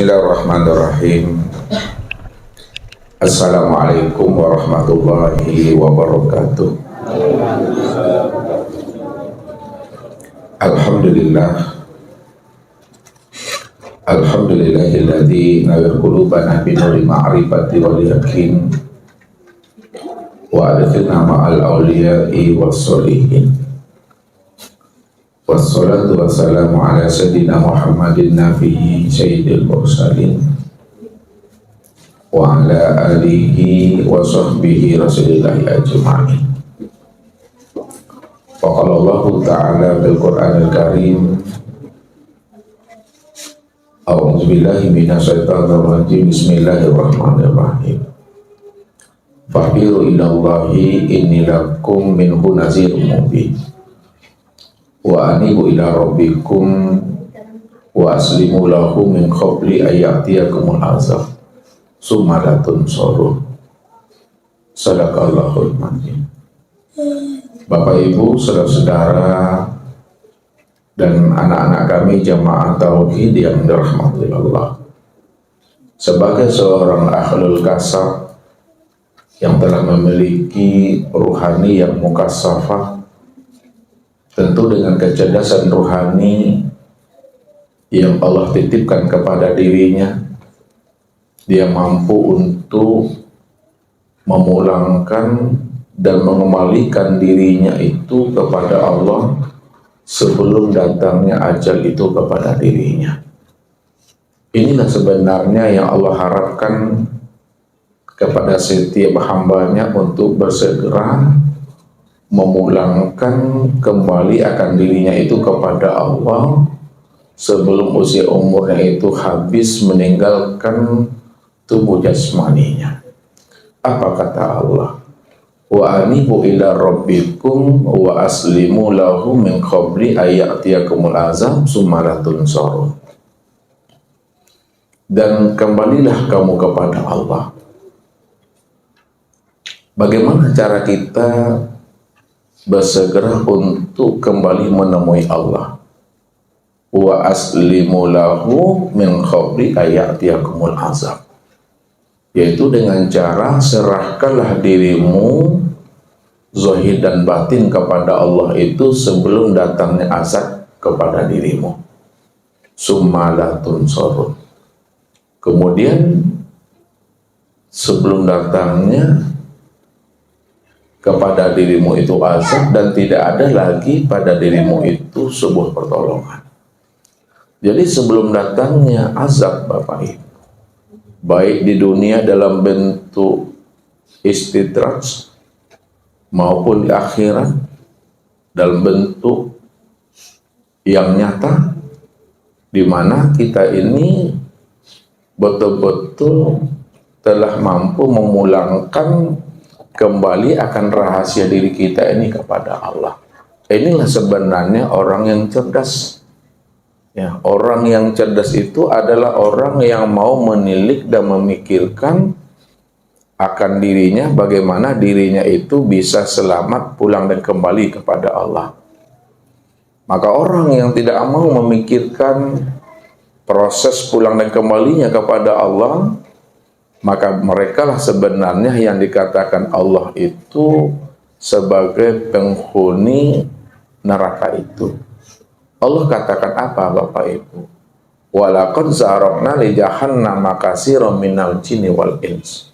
Bismillahirrahmanirrahim. Assalamualaikum warahmatullahi wabarakatuh. Alhamdulillah. Alhamdulillahilladzi nawwara qulubana binuri ma'rifati wal yaqin wa adkhilna ma'al awliya'i was sholihin. Wassalatu wassalamu ala sayyidina Muhammadin nabiyyi sayyidil mursalin wa ala alihi wa sahbihi rasulillahi ajma'in. Wa qala Allah ta'ala bil Qur'anil Karim, a'udzu billahi minasyaitonir rajim, bismillahirrahmanirrahim. Fahiru ilallahi inni lakum minhu nazirun mubin. Wa anibu ila rabbikum wa aslimu lahu min qabli ayyatiyakumul azab summa la tunsurun. Sadaqallahul azim. Bapak Ibu, saudara-saudara dan anak-anak kami jamaah tauhid yang dirahmati Allah, sebagai seorang ahlul kasab yang telah memiliki ruhani yang mukassafah, tentu dengan kecerdasan rohani yang Allah titipkan kepada dirinya, dia mampu untuk memulangkan dan mengembalikan dirinya itu kepada Allah sebelum datangnya ajal itu kepada dirinya. Inilah sebenarnya yang Allah harapkan kepada setiap hambanya, untuk bersegera memulangkan kembali akan dirinya itu kepada Allah sebelum usia umurnya itu habis meninggalkan tubuh jasmaninya. Apa kata Allah? Wa anibu ila rabbikum wa aslimu lahu min qabli ayyatiyakumul azab summa la tunsurun. Dan kembalilah kamu kepada Allah. Bagaimana cara kita bersegera untuk kembali menemui Allah? Wa aslimu lahu min qabli ayyatiyakumul azab, yaitu dengan cara serahkanlah dirimu zahir dan batin kepada Allah itu sebelum datangnya azab kepada dirimu. Summa la tunsurun. Kemudian sebelum datangnya kepada dirimu itu azab dan tidak ada lagi pada dirimu itu sebuah pertolongan. Jadi sebelum datangnya azab, Bapak Ibu, baik di dunia dalam bentuk istidraj maupun di akhirat dalam bentuk yang nyata, di mana kita ini betul-betul telah mampu memulangkan kembali akan rahasia diri kita ini kepada Allah. Inilah sebenarnya orang yang cerdas. Ya, orang yang cerdas itu adalah orang yang mau menilik dan memikirkan akan dirinya, bagaimana dirinya itu bisa selamat pulang dan kembali kepada Allah. Maka orang yang tidak mau memikirkan proses pulang dan kembalinya kepada Allah, maka merekalah sebenarnya yang dikatakan Allah itu sebagai penghuni neraka itu. Allah katakan apa, Bapak Ibu? Walaqad zaraqna li jahannama katsiran minal jinni wal ins.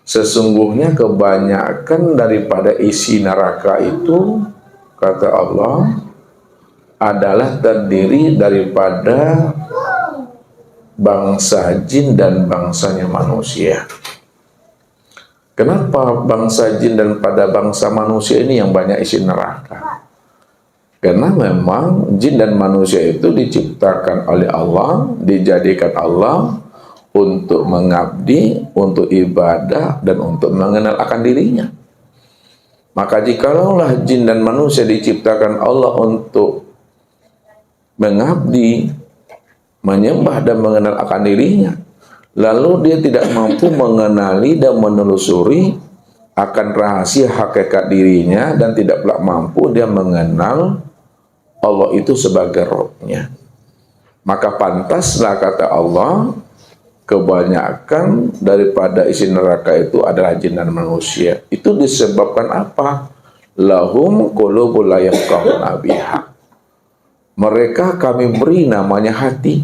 Sesungguhnya kebanyakan daripada isi neraka itu, kata Allah, adalah terdiri daripada bangsa jin dan bangsanya manusia. Kenapa bangsa jin dan pada bangsa manusia ini yang banyak isi neraka? Karena memang jin dan manusia itu diciptakan oleh Allah, dijadikan Allah untuk mengabdi, untuk ibadah, dan untuk mengenal akan dirinya. Maka jikalaulah jin dan manusia diciptakan Allah untuk mengabdi, menyembah dan mengenal akan dirinya, lalu dia tidak mampu mengenali dan menelusuri akan rahasia hakikat dirinya, dan tidak pula mampu dia mengenal Allah itu sebagai Rabb-nya. Maka pantaslah kata Allah, kebanyakan daripada isi neraka itu adalah jin dan manusia. Itu disebabkan apa? Lahum qulubun la yafqahuna biha. Mereka kami beri namanya hati,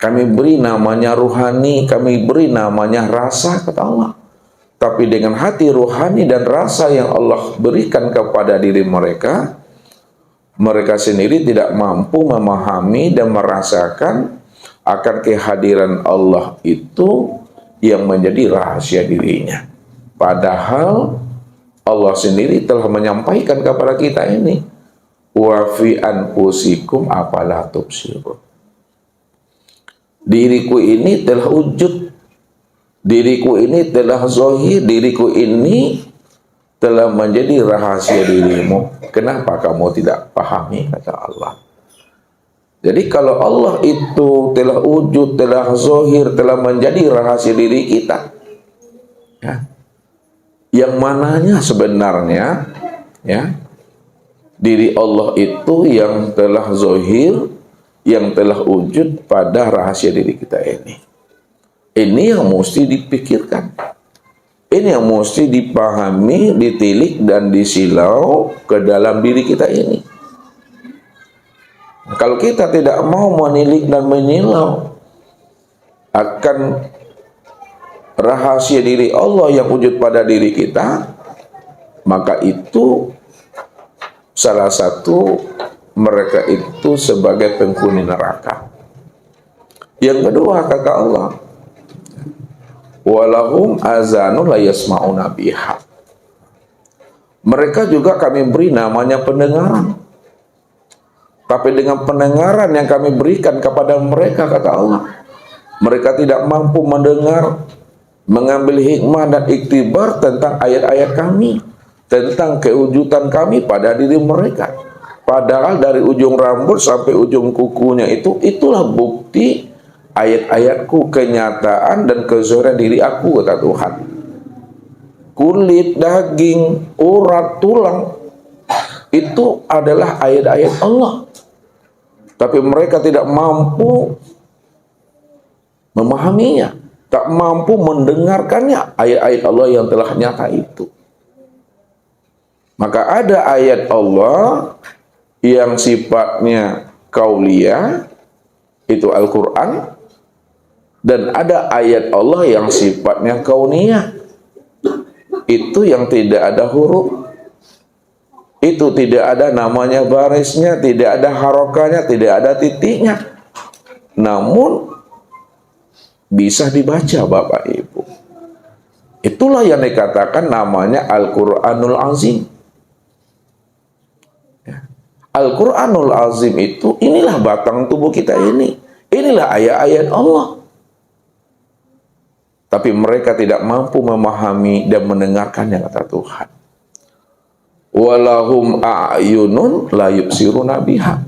kami beri namanya ruhani, kami beri namanya rasa, kata Allah. Tapi dengan hati ruhani dan rasa yang Allah berikan kepada diri mereka, mereka sendiri tidak mampu memahami dan merasakan akan kehadiran Allah itu yang menjadi rahasia dirinya. Padahal Allah sendiri telah menyampaikan kepada kita ini, wa fi anfusikum afala tubsirun. Diriku ini telah wujud, diriku ini telah zahir, diriku ini telah menjadi rahasia dirimu. Kenapa kamu tidak pahami, kata Allah. Jadi kalau Allah itu telah wujud, telah zahir, telah menjadi rahasia diri kita, ya, yang mananya sebenarnya, ya, diri Allah itu yang telah zahir, yang telah wujud pada rahasia diri kita ini. Ini yang mesti dipikirkan. Ini yang mesti dipahami, ditilik, dan disilau ke dalam diri kita ini. Kalau kita tidak mau menilik dan menilau akan rahasia diri Allah yang wujud pada diri kita, maka itu salah satu mereka itu sebagai penghuni neraka. Yang kedua, kata Allah, walahum azanun la yasma'una biha. Mereka juga kami beri namanya pendengaran. Tapi dengan pendengaran yang kami berikan kepada mereka, kata Allah, mereka tidak mampu mendengar, mengambil hikmah dan iktibar tentang ayat-ayat kami, tentang kewujudan kami pada diri mereka. Padahal dari ujung rambut sampai ujung kukunya itulah bukti ayat-ayatku, kenyataan dan kezahiran diri aku, kata Tuhan. Kulit, daging, urat, tulang, itu adalah ayat-ayat Allah. Tapi mereka tidak mampu memahaminya, tak mampu mendengarkannya, ayat-ayat Allah yang telah nyata itu. Maka ada ayat Allah yang sifatnya kauliyah, itu Al-Quran, dan ada ayat Allah yang sifatnya kauniyah, itu yang tidak ada huruf, itu tidak ada namanya barisnya, tidak ada harokahnya, tidak ada titiknya, namun bisa dibaca, Bapak Ibu. Itulah yang dikatakan namanya Al-Quranul Azim. Al-Quranul Azim itu, inilah batang tubuh kita ini, inilah ayat-ayat Allah. Tapi mereka tidak mampu memahami dan mendengarkannya, kata Tuhan. Walahum a'yunun la yubsiruna biha.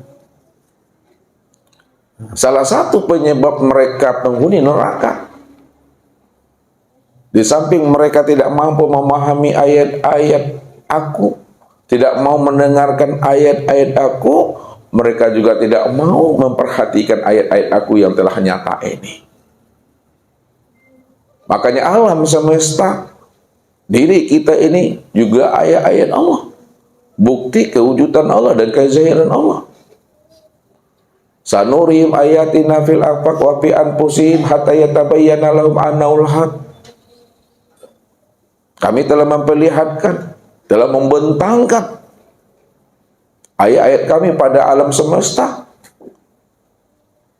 Salah satu penyebab mereka penghuni neraka, di samping mereka tidak mampu memahami ayat-ayat aku, tidak mau mendengarkan ayat-ayat aku, mereka juga tidak mau memperhatikan ayat-ayat aku yang telah nyata ini. Makanya alam semesta, diri kita ini juga ayat-ayat Allah, bukti kewujudan Allah dan kezahiran Allah. Sanurihim ayatina fil afaq wa fi anfusihim hatta yatabayyana lahum annahul haq. Kami telah memperlihatkan, telah membentangkan ayat-ayat kami pada alam semesta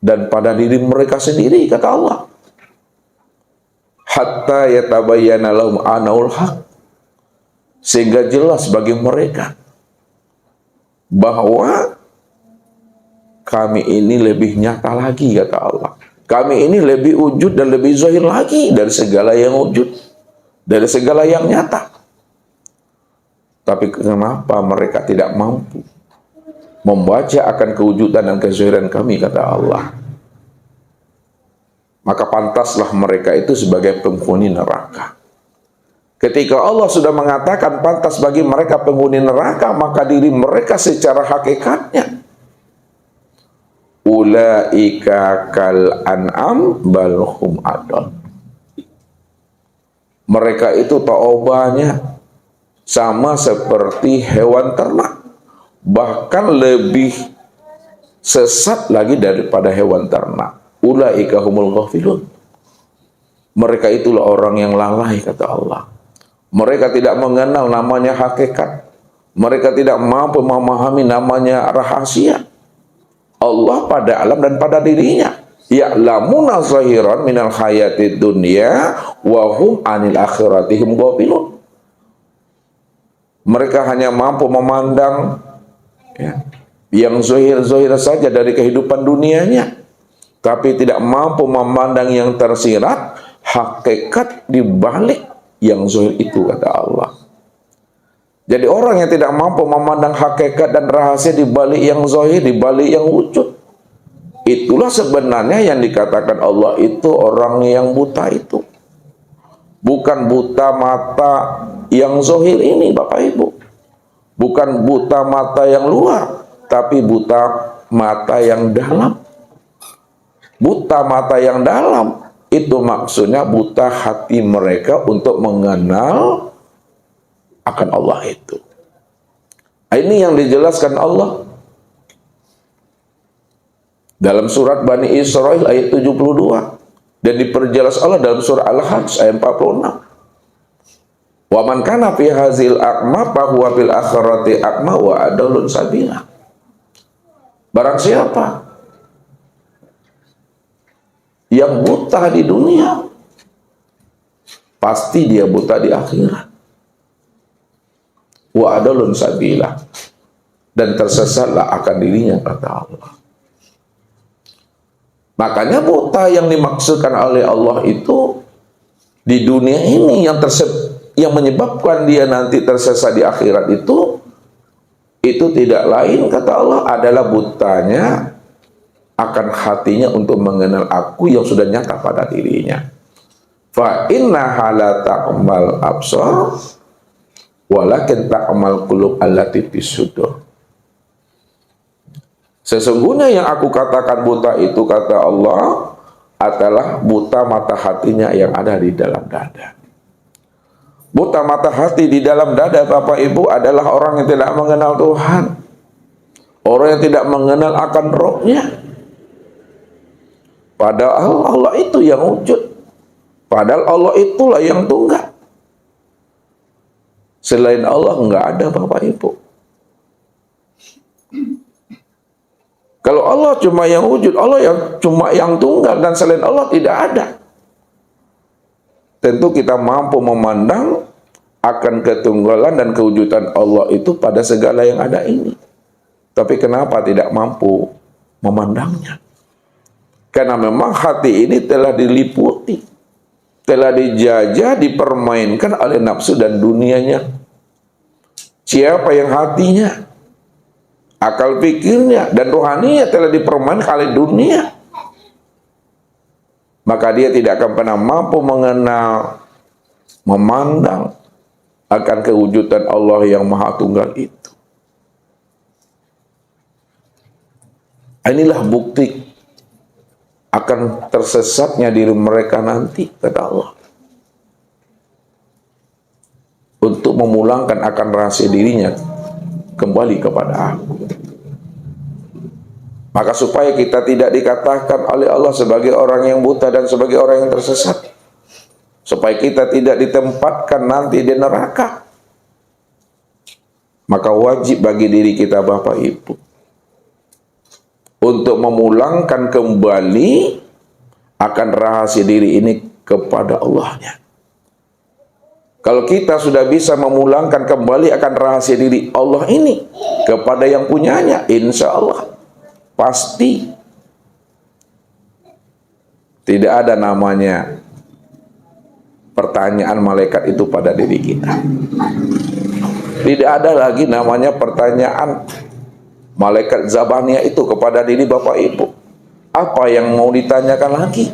dan pada diri mereka sendiri, kata Allah. Hatta yatabayyana lahum annahul haq, sehingga jelas bagi mereka bahwa kami ini lebih nyata lagi, kata Allah. Kami ini lebih wujud dan lebih zahir lagi dari segala yang wujud, dari segala yang nyata. Tapi kenapa mereka tidak mampu membaca akan kewujudan dan kezahiran kami, kata Allah. Maka pantaslah mereka itu sebagai penghuni neraka. Ketika Allah sudah mengatakan pantas bagi mereka penghuni neraka, maka diri mereka secara hakikatnya ulaika kal an'am bal hum adall. Mereka itu taubahnya sama seperti hewan ternak, bahkan lebih sesat lagi daripada hewan ternak. Ulaika humul ghafilun. Mereka itulah orang yang lalai, kata Allah. Mereka tidak mengenal namanya hakikat. Mereka tidak mampu memahami namanya rahasia Allah pada alam dan pada dirinya. Ya'lamuna zahiran minal hayatid dunya wa hum anil akhiratihim ghafilun. Mereka hanya mampu memandang yang zahir-zahir saja dari kehidupan dunianya, tapi tidak mampu memandang yang tersirat, hakikat di balik yang zahir itu, kata Allah. Jadi orang yang tidak mampu memandang hakikat dan rahasia di balik yang zahir, di balik yang wujud, itulah sebenarnya yang dikatakan Allah itu orang yang buta itu. Bukan buta mata yang zahir ini, Bapak Ibu. Bukan buta mata yang luar, tapi buta mata yang dalam. Buta mata yang dalam itu maksudnya buta hati mereka untuk mengenal akan Allah itu. Ini yang dijelaskan Allah dalam surat Bani Israil ayat 72, dan diperjelas Allah dalam surah Al-Hajj ayat 46. Wa man kana fi hazil a'ma fa huwa fil akhirati a'ma wa adallun sabila. Barang siapa yang buta di dunia, pasti dia buta di akhirat. Wa adallun sabila, dan tersesatlah akan dirinya, kata Allah. Makanya buta yang dimaksudkan oleh Allah itu di dunia ini yang menyebabkan dia nanti tersesat di akhirat itu tidak lain, kata Allah, adalah butanya akan hatinya untuk mengenal aku yang sudah nyata pada dirinya. Fa innaha la ta'mal absar walakin ta'mal qulub allati fis sudur. Sesungguhnya yang aku katakan buta itu, kata Allah, adalah buta mata hatinya yang ada di dalam dada. Buta mata hati di dalam dada, Bapak Ibu, adalah orang yang tidak mengenal Tuhan. Orang yang tidak mengenal akan rohnya. Padahal Allah itu yang wujud. Padahal Allah itulah yang tunggal. Selain Allah enggak ada, Bapak Ibu. Kalau Allah cuma yang wujud, Allah yang cuma yang tunggal, dan selain Allah tidak ada. Tentu kita mampu memandang akan ketunggalan dan kewujudan Allah itu pada segala yang ada ini. Tapi kenapa tidak mampu memandangnya? Karena memang hati ini telah diliputi, telah dijajah, dipermainkan oleh nafsu dan dunianya. Siapa yang hatinya, akal pikirnya, dan rohaninya telah dipermainkan oleh dunia, maka dia tidak akan pernah mampu mengenal, memandang akan kewujudan Allah yang Maha Tunggal itu. Inilah bukti akan tersesatnya diri mereka nanti, kata Allah. Untuk memulangkan akan rahasia dirinya kembali kepada aku. Maka supaya kita tidak dikatakan oleh Allah sebagai orang yang buta dan sebagai orang yang tersesat, supaya kita tidak ditempatkan nanti di neraka, maka wajib bagi diri kita, Bapak Ibu, untuk memulangkan kembali akan rahasia diri ini kepada Allahnya. Kalau kita sudah bisa memulangkan kembali akan rahasia diri Allah ini kepada yang punyanya, insya Allah pasti tidak ada namanya pertanyaan malaikat itu pada diri kita. Tidak ada lagi namanya pertanyaan malaikat Zabaniyah itu kepada diri Bapak Ibu. Apa yang mau ditanyakan lagi?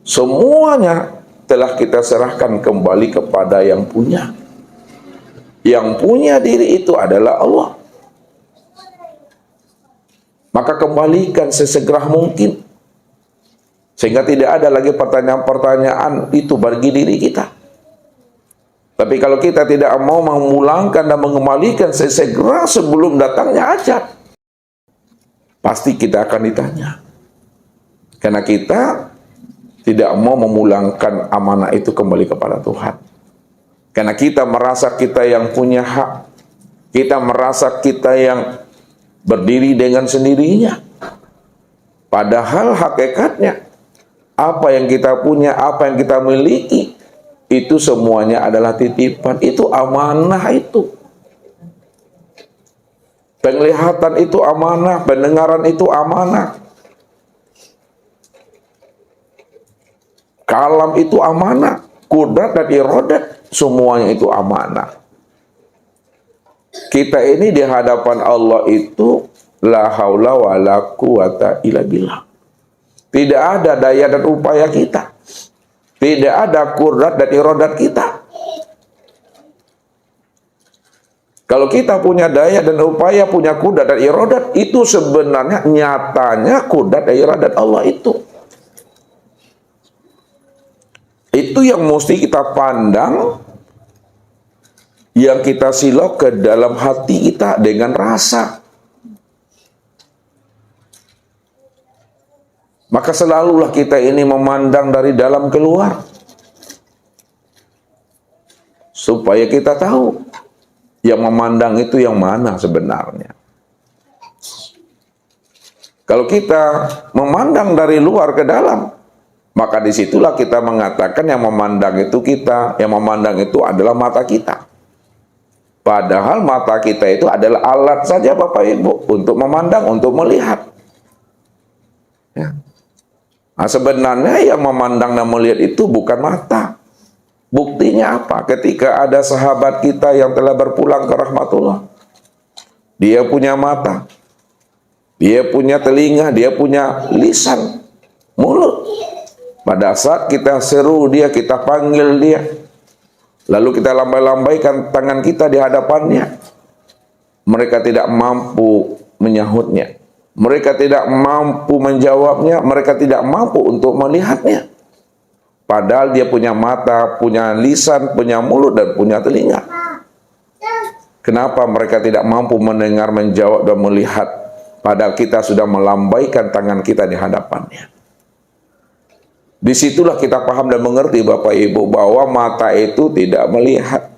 Semuanya telah kita serahkan kembali kepada yang punya. Yang punya diri itu adalah Allah. maka kembalikan sesegera mungkin. Sehingga tidak ada lagi pertanyaan-pertanyaan itu bagi diri kita. Tapi kalau kita tidak mau memulangkan dan mengembalikan sesegera sebelum datangnya ajal, pasti kita akan ditanya. Karena kita tidak mau memulangkan amanah itu kembali kepada Tuhan. Karena kita merasa kita yang punya hak. Kita merasa kita yang berdiri dengan sendirinya. Padahal hakikatnya, apa yang kita punya, apa yang kita miliki, itu semuanya adalah titipan. Itu amanah itu. Penglihatan itu amanah, pendengaran itu amanah. Kalam itu amanah, kudrat dan iradat, semuanya itu amanah. Kita ini di hadapan Allah itu la haula wala quwata illa billah. Tidak ada daya dan upaya kita. Tidak ada kudrat dan iradat kita. Kalau kita punya daya dan upaya, punya kudrat dan iradat, itu sebenarnya nyatanya kudrat dan iradat Allah itu. Itu yang mesti kita pandang, yang kita silok ke dalam hati kita dengan rasa. Maka selalulah kita ini memandang dari dalam keluar. Supaya kita tahu yang memandang itu yang mana sebenarnya. Kalau kita memandang dari luar ke dalam, maka disitulah kita mengatakan yang memandang itu kita, yang memandang itu adalah mata kita. Padahal mata kita itu adalah alat saja Bapak Ibu untuk memandang, untuk melihat. Ya. Nah, sebenarnya yang memandang dan melihat itu bukan mata. Buktinya apa? Ketika ada sahabat kita yang telah berpulang ke rahmatullah, dia punya mata, dia punya telinga, dia punya lisan, mulut. Pada saat kita seru dia, kita panggil dia, lalu kita lambai-lambaikan tangan kita di hadapannya, mereka tidak mampu menyahutnya. Mereka tidak mampu menjawabnya, mereka tidak mampu untuk melihatnya. Padahal dia punya mata, punya lisan, punya mulut, dan punya telinga. Kenapa mereka tidak mampu mendengar, menjawab, dan melihat? Padahal kita sudah melambaikan tangan kita di hadapannya. Disitulah kita paham dan mengerti Bapak Ibu bahwa mata itu tidak melihat.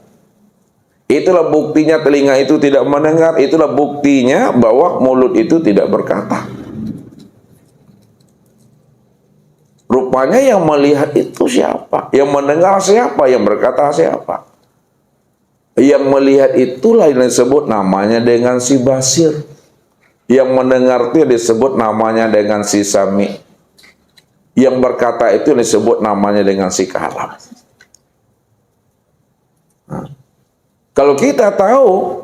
Itulah buktinya telinga itu tidak mendengar. Itulah buktinya bahwa mulut itu tidak berkata. Rupanya yang melihat itu siapa? Yang mendengar siapa? Yang berkata siapa? Yang melihat itulah yang disebut namanya dengan si basir. Yang mendengar itu disebut namanya dengan si sami. Yang berkata itu disebut namanya dengan si kalam. Nah, kalau kita tahu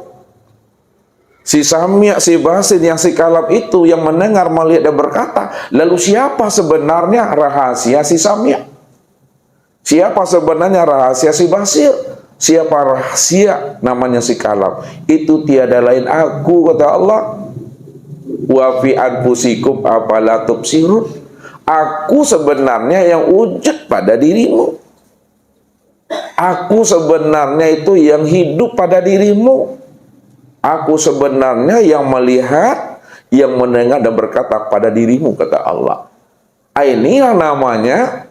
si Samia, si Basir, yang si Kalam itu yang mendengar, melihat, dan berkata, lalu siapa sebenarnya rahasia si Samia? Siapa sebenarnya rahasia si Basir? Siapa rahasia namanya si Kalam? Itu tiada lain aku, kata Allah. Wa fi anfusikum afala tubsirun. Aku sebenarnya yang wujud pada dirimu. Aku sebenarnya itu yang hidup pada dirimu. Aku sebenarnya yang melihat, yang mendengar dan berkata pada dirimu, kata Allah. Ini yang namanya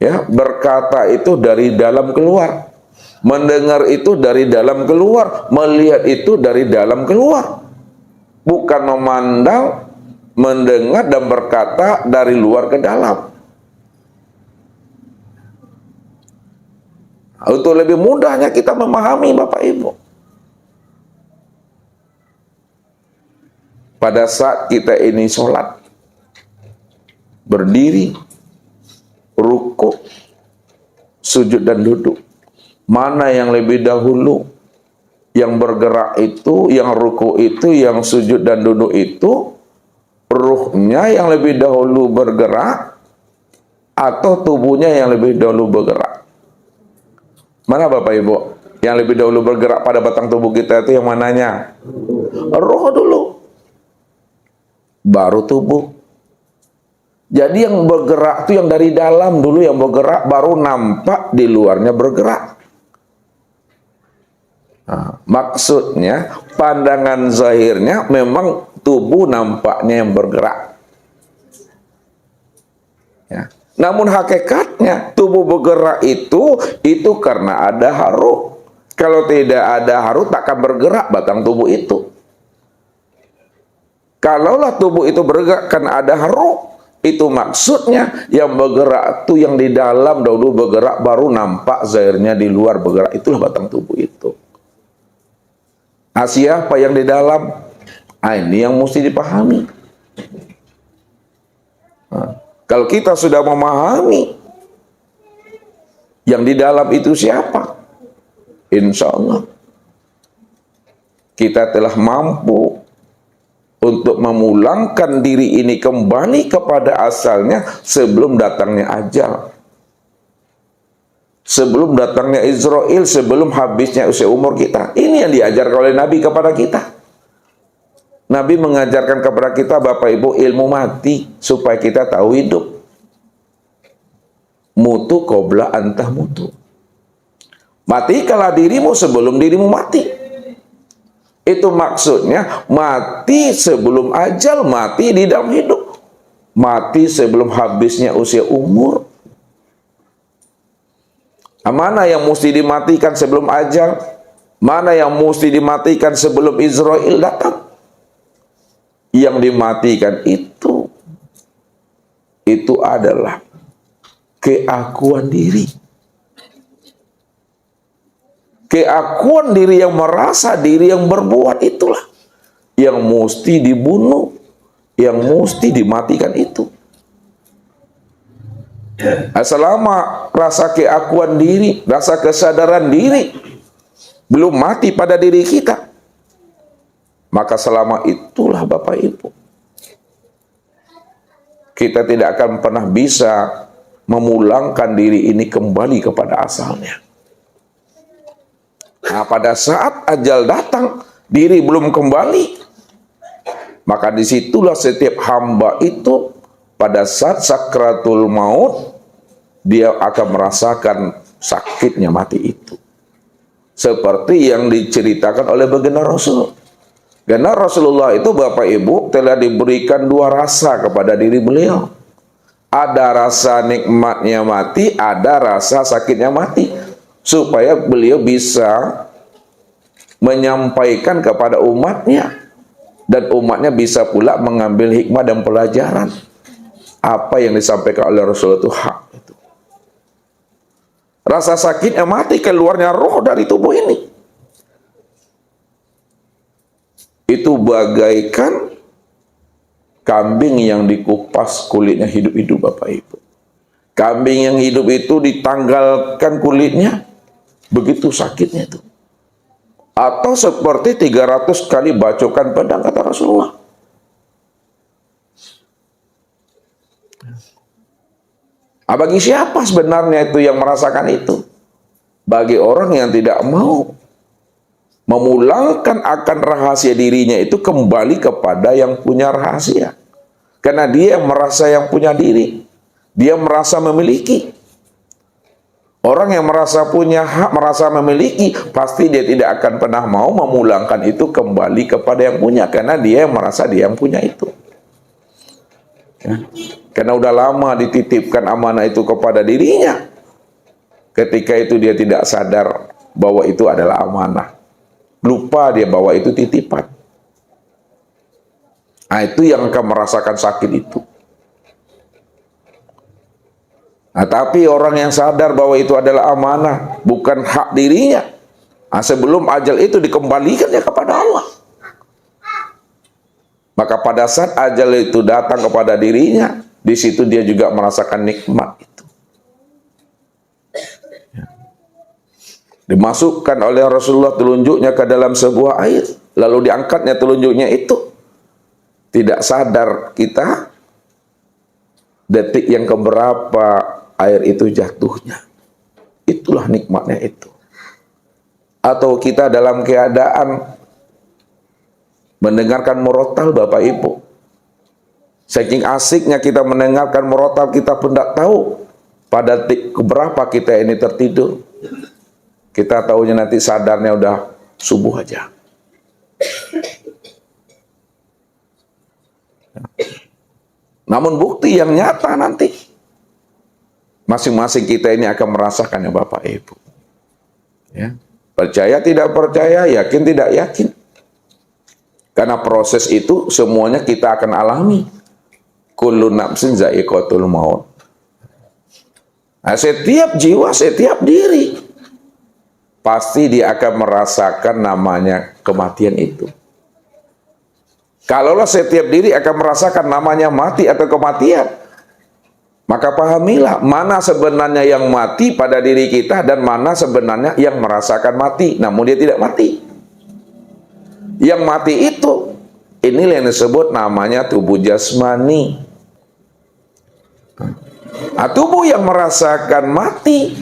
ya, berkata itu dari dalam keluar. Mendengar itu dari dalam keluar. Melihat itu dari dalam keluar. Bukan memandang, mendengar dan berkata dari luar ke dalam. Untuk lebih mudahnya kita memahami Bapak Ibu, pada saat kita ini sholat, berdiri, rukuk, sujud dan duduk, mana yang lebih dahulu? Yang bergerak itu, yang rukuk itu, yang sujud dan duduk itu, ruhnya yang lebih dahulu bergerak atau tubuhnya yang lebih dahulu bergerak? Mana Bapak Ibu? Yang lebih dahulu bergerak pada batang tubuh kita itu yang mananya? Roh dulu. baru tubuh. Jadi yang bergerak itu yang dari dalam dulu yang bergerak, baru nampak di luarnya bergerak. Nah, maksudnya pandangan zahirnya memang tubuh nampaknya yang bergerak. Ya. Namun hakikatnya tubuh bergerak itu karena ada haru. Kalau tidak ada haru takkan bergerak batang tubuh itu. Kalaulah tubuh itu bergerak karena ada haru, itu maksudnya yang bergerak itu yang di dalam dahulu bergerak, baru nampak zahirnya di luar bergerak. Itulah batang tubuh itu. Nah, siapa yang di dalam? Nah, ini yang mesti dipahami. Nah, kalau kita sudah memahami yang di dalam itu siapa, insya Allah kita telah mampu untuk memulangkan diri ini kembali kepada asalnya sebelum datangnya ajal, sebelum datangnya Israel, sebelum habisnya usia umur kita. Ini yang diajarkan oleh Nabi kepada kita. Nabi mengajarkan kepada kita, Bapak Ibu, ilmu mati supaya kita tahu hidup. Mutu qabla antah mutu. Matikanlah dirimu sebelum dirimu mati. Itu maksudnya mati sebelum ajal, mati di dalam hidup. Mati sebelum habisnya usia umur. Mana yang mesti dimatikan sebelum ajal? Mana yang mesti dimatikan sebelum Israel datang? Yang dimatikan itu adalah keakuan diri. Keakuan diri yang merasa diri yang berbuat, itulah yang mesti dibunuh, yang mesti dimatikan itu. Selama rasa keakuan diri, rasa kesadaran diri belum mati pada diri kita, maka selama itulah Bapak Ibu, kita tidak akan pernah bisa memulangkan diri ini kembali kepada asalnya. Nah, pada saat ajal datang, diri belum kembali, maka disitulah setiap hamba itu pada saat sakratul maut, dia akan merasakan sakitnya mati itu. Seperti yang diceritakan oleh baginda Rasul. Karena Rasulullah itu Bapak Ibu telah diberikan dua rasa kepada diri beliau. Ada rasa nikmatnya mati, ada rasa sakitnya mati. Supaya beliau bisa menyampaikan kepada umatnya, dan umatnya bisa pula mengambil hikmah dan pelajaran. Apa yang disampaikan oleh Rasulullah itu hak. Itu. Rasa sakitnya mati, keluarnya roh dari tubuh ini. Itu bagaikan kambing yang dikupas kulitnya hidup-hidup Bapak Ibu. Kambing yang hidup itu ditanggalkan kulitnya, begitu sakitnya itu. Atau seperti 300 kali bacokan pedang, kata Rasulullah. Nah, bagi siapa sebenarnya itu yang merasakan itu? Bagi orang yang tidak mau memulangkan akan rahasia dirinya itu kembali kepada yang punya rahasia. Karena dia yang merasa yang punya diri. Dia merasa memiliki. Orang yang merasa punya hak, merasa memiliki, pasti dia tidak akan pernah mau memulangkan itu kembali kepada yang punya. Karena dia yang merasa dia yang punya itu. Ya. Karena udah lama dititipkan amanah itu kepada dirinya. Ketika itu dia tidak sadar bahwa itu adalah amanah. Lupa dia bahwa itu titipan. Nah, itu yang akan merasakan sakit itu. Nah, tapi orang yang sadar bahwa itu adalah amanah, bukan hak dirinya, nah, sebelum ajal itu dikembalikan ya kepada Allah. Maka pada saat ajal itu datang kepada dirinya, di situ dia juga merasakan nikmat itu. Ya. Dimasukkan oleh Rasulullah telunjuknya ke dalam sebuah air, lalu diangkatnya telunjuknya itu. Tidak sadar kita detik yang keberapa air itu jatuhnya. Itulah nikmatnya itu. Atau kita dalam keadaan mendengarkan murotal Bapak Ibu. Saking asiknya kita mendengarkan murotal, kita pun tidak tahu pada detik keberapa kita ini tertidur. Kita tahunya nanti sadarnya udah subuh aja. Namun bukti yang nyata nanti masing-masing kita ini akan merasakannya Bapak Ibu. Ya. Percaya tidak percaya, yakin tidak yakin. Karena proses itu semuanya kita akan alami. Kullu nafsin za'iqatul maut. Nah, setiap jiwa, setiap diri pasti dia akan merasakan namanya kematian itu. Kalaulah setiap diri akan merasakan namanya mati atau kematian, maka pahamilah mana sebenarnya yang mati pada diri kita dan mana sebenarnya yang merasakan mati, namun dia tidak mati. Yang mati itu, inilah yang disebut namanya tubuh jasmani. Nah, tubuh yang merasakan mati,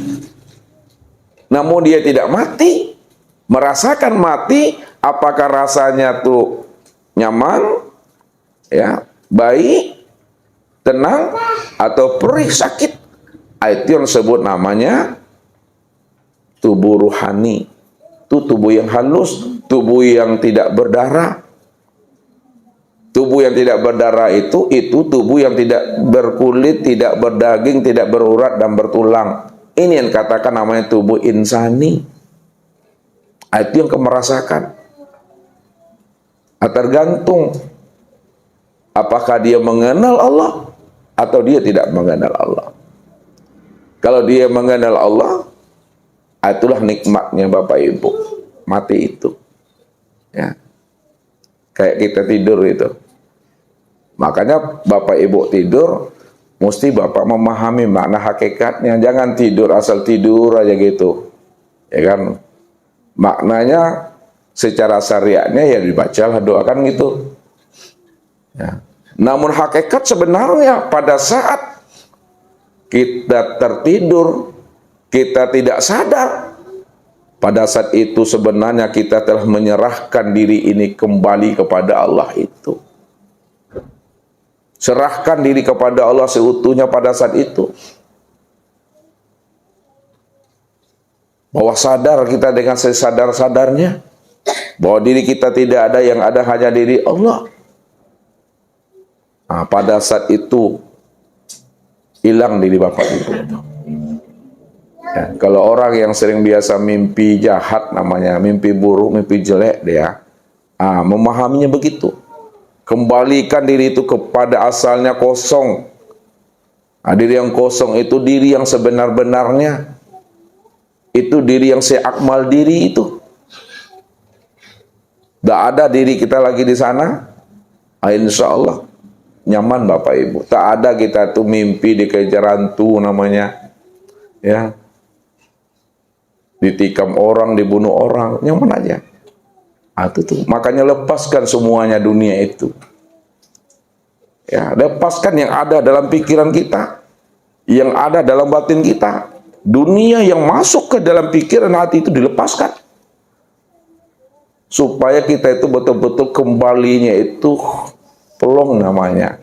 namun dia tidak mati, merasakan mati, apakah rasanya tuh nyaman, ya, baik, tenang, atau perih, sakit? Itu yang disebut namanya tubuh ruhani. Itu tubuh yang halus, tubuh yang tidak berdarah. Tubuh yang tidak berdarah itu tubuh yang tidak berkulit, tidak berdaging, tidak berurat dan bertulang. Ini yang katakan namanya tubuh insani. Itu yang kamu merasakan. Tergantung apakah dia mengenal Allah atau dia tidak mengenal Allah. Kalau dia mengenal Allah, itulah nikmatnya Bapak Ibu, mati itu. Ya. Kayak kita tidur itu. Makanya Bapak Ibu tidur, mesti Bapak memahami makna hakikatnya. Jangan tidur asal tidur aja gitu. Ya kan? Maknanya secara syariatnya ya dibacalah, doakan gitu. Ya. Namun hakikat sebenarnya pada saat kita tertidur, kita tidak sadar, pada saat itu sebenarnya kita telah menyerahkan diri ini kembali kepada Allah itu. Serahkan diri kepada Allah seutuhnya pada saat itu. Bahwa sadar kita dengan sesadar-sadarnya bahwa diri kita tidak ada, yang ada hanya diri Allah. Nah, pada saat itu hilang diri Bapak Ibu itu. Ya, kalau orang yang sering biasa mimpi jahat namanya, mimpi buruk, mimpi jelek dia, memahaminya begitu. Kembalikan diri itu kepada asalnya kosong. Diri yang kosong itu diri yang sebenar-benarnya. Itu diri yang seakmal diri itu. Tidak ada diri kita lagi di sana. Insya Allah nyaman Bapak Ibu. Tak ada kita tuh mimpi dikejar hantu namanya. Ya. Ditikam orang, dibunuh orang, nyaman aja. Itu tuh. Makanya lepaskan semuanya dunia itu. Ya, lepaskan yang ada dalam pikiran kita, yang ada dalam batin kita. Dunia yang masuk ke dalam pikiran hati itu dilepaskan. Supaya kita itu betul-betul kembalinya itu pelong namanya.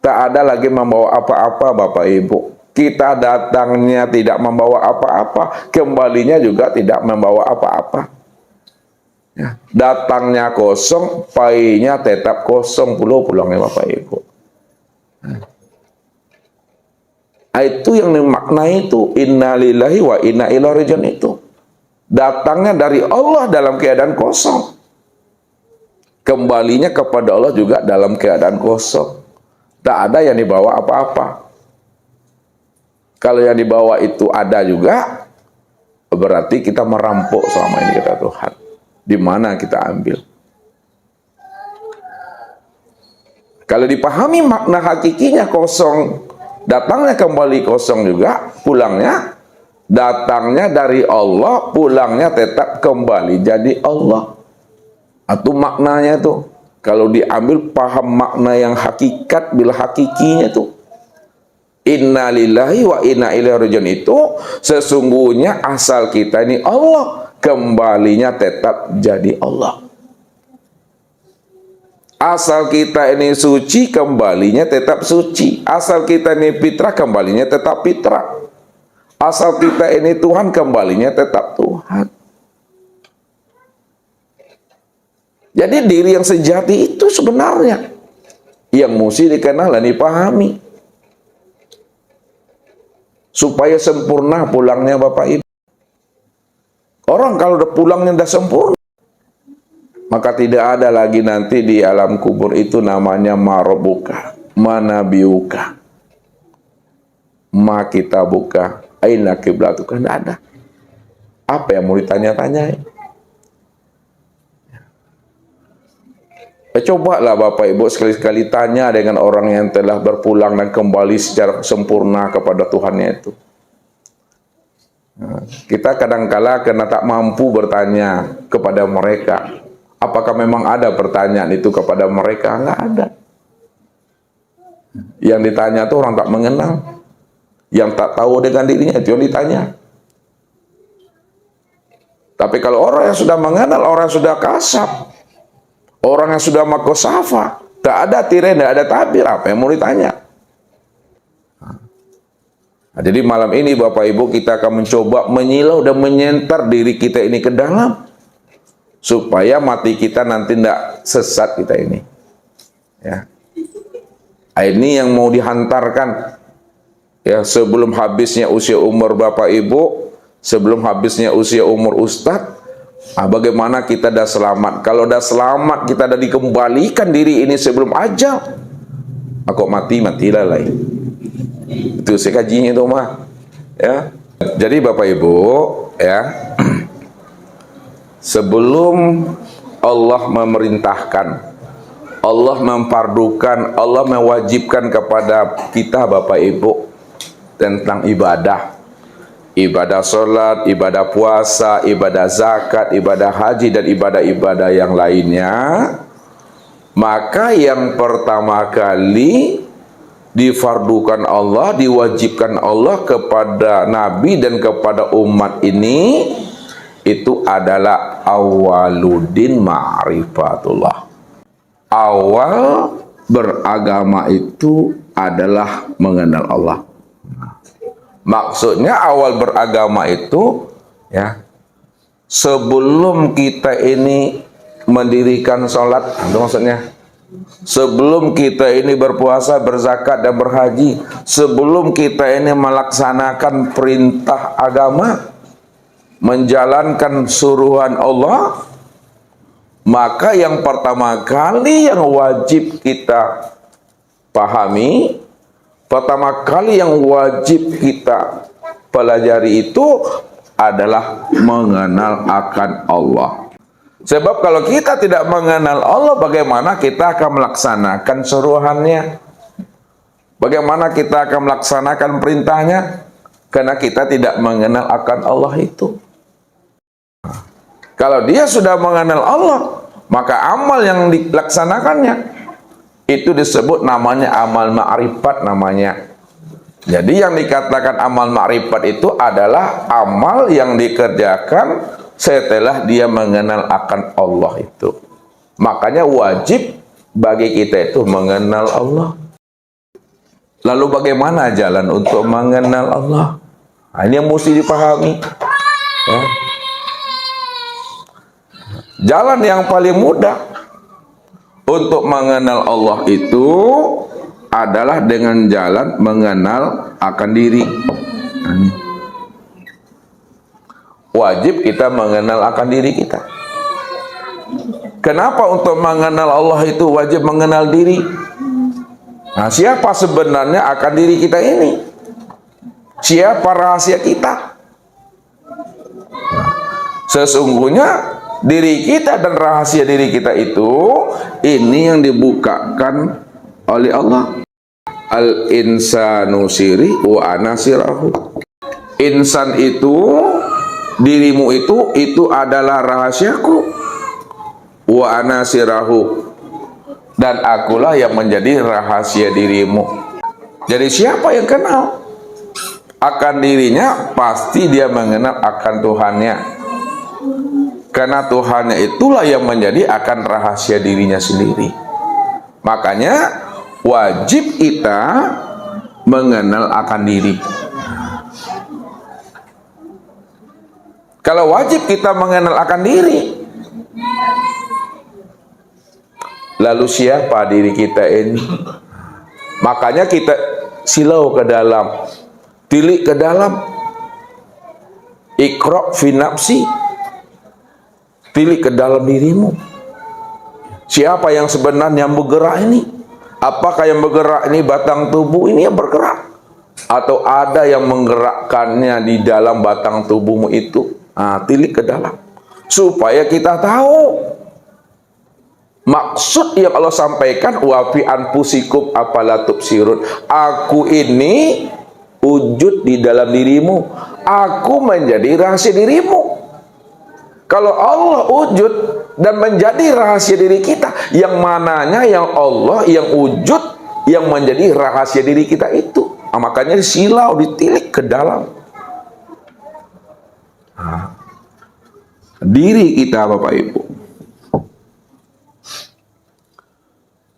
Tak ada lagi membawa apa-apa Bapak Ibu. Kita datangnya tidak membawa apa-apa, kembalinya juga tidak membawa apa-apa. Ya, datangnya kosong, painya tetap kosong, pulangnya Bapak Ibu. Itu yang dimaknai itu inna lillahi wa inna ilaihi raji'un itu. Datangnya dari Allah dalam keadaan kosong. Kembalinya kepada Allah juga dalam keadaan kosong. Tak ada yang dibawa apa-apa. Kalau yang dibawa itu ada juga, berarti kita merampok selama ini kata Tuhan. Di mana kita ambil? Kalau dipahami makna hakikinya kosong, datangnya kembali kosong juga, pulangnya datangnya dari Allah, pulangnya tetap kembali jadi Allah. Itu maknanya tuh. Kalau diambil paham makna yang hakikat bila hakikinya tuh. Inna lillahi wa inna ilaihi raji'un itu sesungguhnya asal kita ini Allah, kembalinya tetap jadi Allah. Asal kita ini suci, kembalinya tetap suci. Asal kita ini fitrah, kembalinya tetap fitrah. Asal kita ini Tuhan, kembalinya tetap Tuhan. Jadi diri yang sejati itu sebenarnya yang mesti dikenal dan dipahami. Supaya sempurna pulangnya Bapak Ibu. Orang kalau udah pulangnya udah sempurna, maka tidak ada lagi nanti di alam kubur itu namanya marobuka, manabiuka, ma kita buka, aina kiblatuka, tidak ada. Apa yang mau ditanya-tanyai? Cobalah Bapak Ibu sekali-sekali tanya dengan orang yang telah berpulang dan kembali secara sempurna kepada Tuhannya itu. Nah, kita kadangkala karena tak mampu bertanya kepada mereka. Apakah memang ada pertanyaan itu kepada mereka? Enggak ada. Yang ditanya itu orang tak mengenal. Yang tak tahu dengan dirinya itu yang ditanya. Tapi kalau orang yang sudah mengenal, orang yang sudah kasab, orang yang sudah makosafa, tak ada tirai, tak ada tabir, apa yang mau ditanya? Nah, jadi malam ini Bapak Ibu kita akan mencoba menyilau dan menyentar diri kita ini ke dalam, supaya mati kita nanti tidak sesat kita ini. Ya. Ini yang mau dihantarkan ya sebelum habisnya usia umur Bapak Ibu, sebelum habisnya usia umur Ustadz. Nah, bagaimana kita dah selamat? Kalau dah selamat, kita dah dikembalikan diri ini sebelum ajal. Aku matilah lain. Itu saya kajinya itu mah. Ya. Jadi Bapak Ibu, ya. Sebelum Allah memerintahkan, Allah memfardukan, Allah mewajibkan kepada kita Bapak Ibu tentang ibadah. Ibadah sholat, ibadah puasa, ibadah zakat, ibadah haji, dan ibadah-ibadah yang lainnya. Maka yang pertama kali difardukan Allah, diwajibkan Allah kepada Nabi dan kepada umat ini, itu adalah awaludin ma'rifatullah. Awal beragama itu adalah mengenal Allah. Maksudnya awal beragama itu ya sebelum kita ini mendirikan sholat, itu maksudnya sebelum kita ini berpuasa, berzakat dan berhaji, sebelum kita ini melaksanakan perintah agama, menjalankan suruhan Allah, maka yang pertama kali yang wajib kita pahami, pertama kali yang wajib kita pelajari itu adalah mengenal akan Allah. Sebab kalau kita tidak mengenal Allah, bagaimana kita akan melaksanakan suruhannya? Bagaimana kita akan melaksanakan perintahnya? Karena kita tidak mengenal akan Allah itu. Kalau dia sudah mengenal Allah, maka amal yang dilaksanakannya itu disebut namanya amal ma'rifat namanya. Jadi yang dikatakan amal ma'rifat itu adalah amal yang dikerjakan setelah dia mengenal akan Allah itu. Makanya wajib bagi kita itu mengenal Allah. Lalu bagaimana jalan untuk mengenal Allah? Nah, ini yang mesti dipahami. Ya. Jalan yang paling mudah untuk mengenal Allah itu adalah dengan jalan mengenal akan diri. Wajib kita mengenal akan diri kita. Kenapa untuk mengenal Allah itu wajib mengenal diri? Nah, siapa sebenarnya akan diri kita ini? Siapa rahasia kita? Sesungguhnya diri kita dan rahasia diri kita itu, ini yang dibukakan oleh Allah. Al-insanu siri wa anasirahu. Insan itu, dirimu itu adalah rahasiaku. Wa anasirahu. Dan akulah yang menjadi rahasia dirimu. Jadi siapa yang kenal akan dirinya, pasti dia mengenal akan Tuhannya. Karena Tuhannya itulah yang menjadi akan rahasia dirinya sendiri. Makanya wajib kita mengenal akan diri. Kalau wajib kita mengenal akan diri, lalu siapa diri kita ini? Makanya kita silau ke dalam, tilik ke dalam, iqra fi nafsi, tilik ke dalam dirimu. Siapa yang sebenarnya bergerak ini? Apakah yang bergerak ini batang tubuh ini yang bergerak? Atau ada yang menggerakkannya di dalam batang tubuhmu itu? Tilik ke dalam. Supaya kita tahu maksud yang Allah sampaikan, wa fi anfusikum afala tubsirun. Aku ini wujud di dalam dirimu. Aku menjadi rahasia dirimu. Kalau Allah wujud dan menjadi rahasia diri kita, yang mananya yang Allah, yang wujud, yang menjadi rahasia diri kita itu. Makanya silau, ditilik ke dalam diri kita, Bapak Ibu.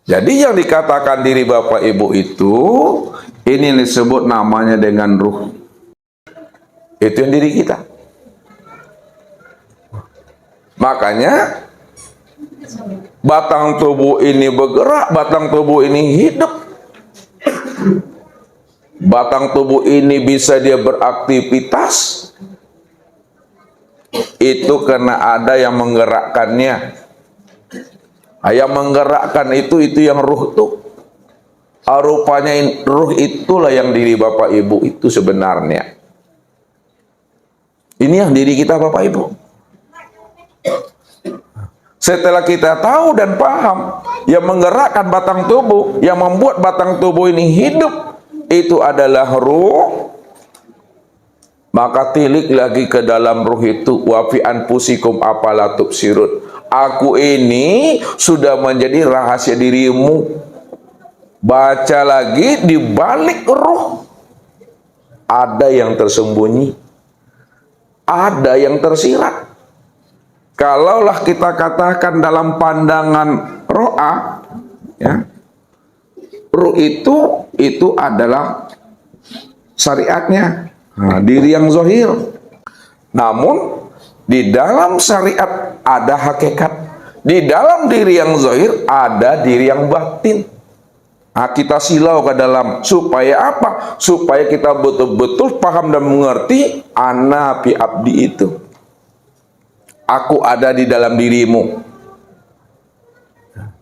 Jadi yang dikatakan diri Bapak Ibu itu, ini disebut namanya dengan ruh. Itu yang diri kita. Makanya batang tubuh ini bergerak, batang tubuh ini hidup, batang tubuh ini bisa dia beraktivitas, itu karena ada yang menggerakkannya. Yang menggerakkan itu yang ruh tuh. Rupanya ruh itulah yang diri Bapak Ibu itu sebenarnya. Ini yang diri kita, Bapak Ibu. Setelah kita tahu dan paham, yang menggerakkan batang tubuh, yang membuat batang tubuh ini hidup, itu adalah ruh. Maka tilik lagi ke dalam ruh itu, wa fi anfusikum afala tubsirun. Aku ini sudah menjadi rahasia dirimu. Baca lagi, di balik ruh ada yang tersembunyi, ada yang tersirat. Kalaulah kita katakan dalam pandangan ro'a, ya, ruh itu adalah syariatnya, diri yang zahir. Namun di dalam syariat ada hakikat, di dalam diri yang zahir ada diri yang batin. Kita silau ke dalam, supaya apa? Supaya kita betul-betul paham dan mengerti ana fi abdi itu. Aku ada di dalam dirimu.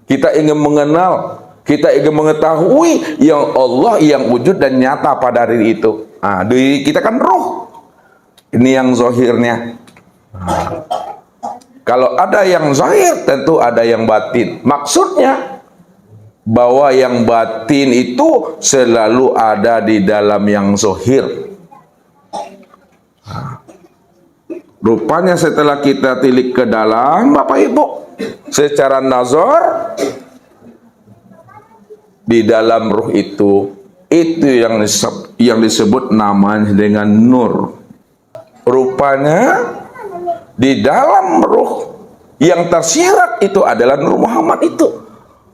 Kita ingin mengenal, kita ingin mengetahui yang Allah yang wujud dan nyata pada diri itu. Diri kita kan roh. Ini yang zahirnya. Kalau ada yang zahir, tentu ada yang batin. Maksudnya bahwa yang batin itu selalu ada di dalam yang zahir. Rupanya setelah kita tilik ke dalam, Bapak Ibu, secara nazar, di dalam ruh itu yang disebut namanya dengan nur. Rupanya di dalam ruh yang tersirat itu adalah Nur Muhammad itu.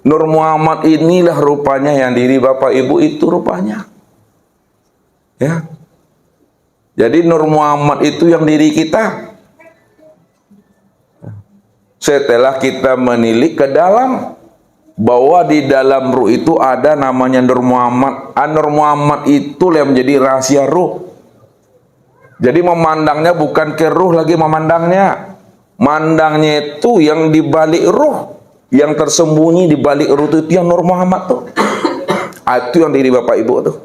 Nur Muhammad inilah rupanya yang diri Bapak Ibu itu rupanya. Ya. Jadi Nur Muhammad itu yang diri kita. Setelah kita menilik ke dalam, bahwa di dalam ruh itu ada namanya Nur Muhammad. Nur Muhammad itulah yang menjadi rahasia ruh. Jadi memandangnya bukan ke ruh lagi memandangnya. Mandangnya itu yang di balik ruh, yang tersembunyi di balik ruh itu yang Nur Muhammad tuh. Itu yang diri Bapak Ibu tuh.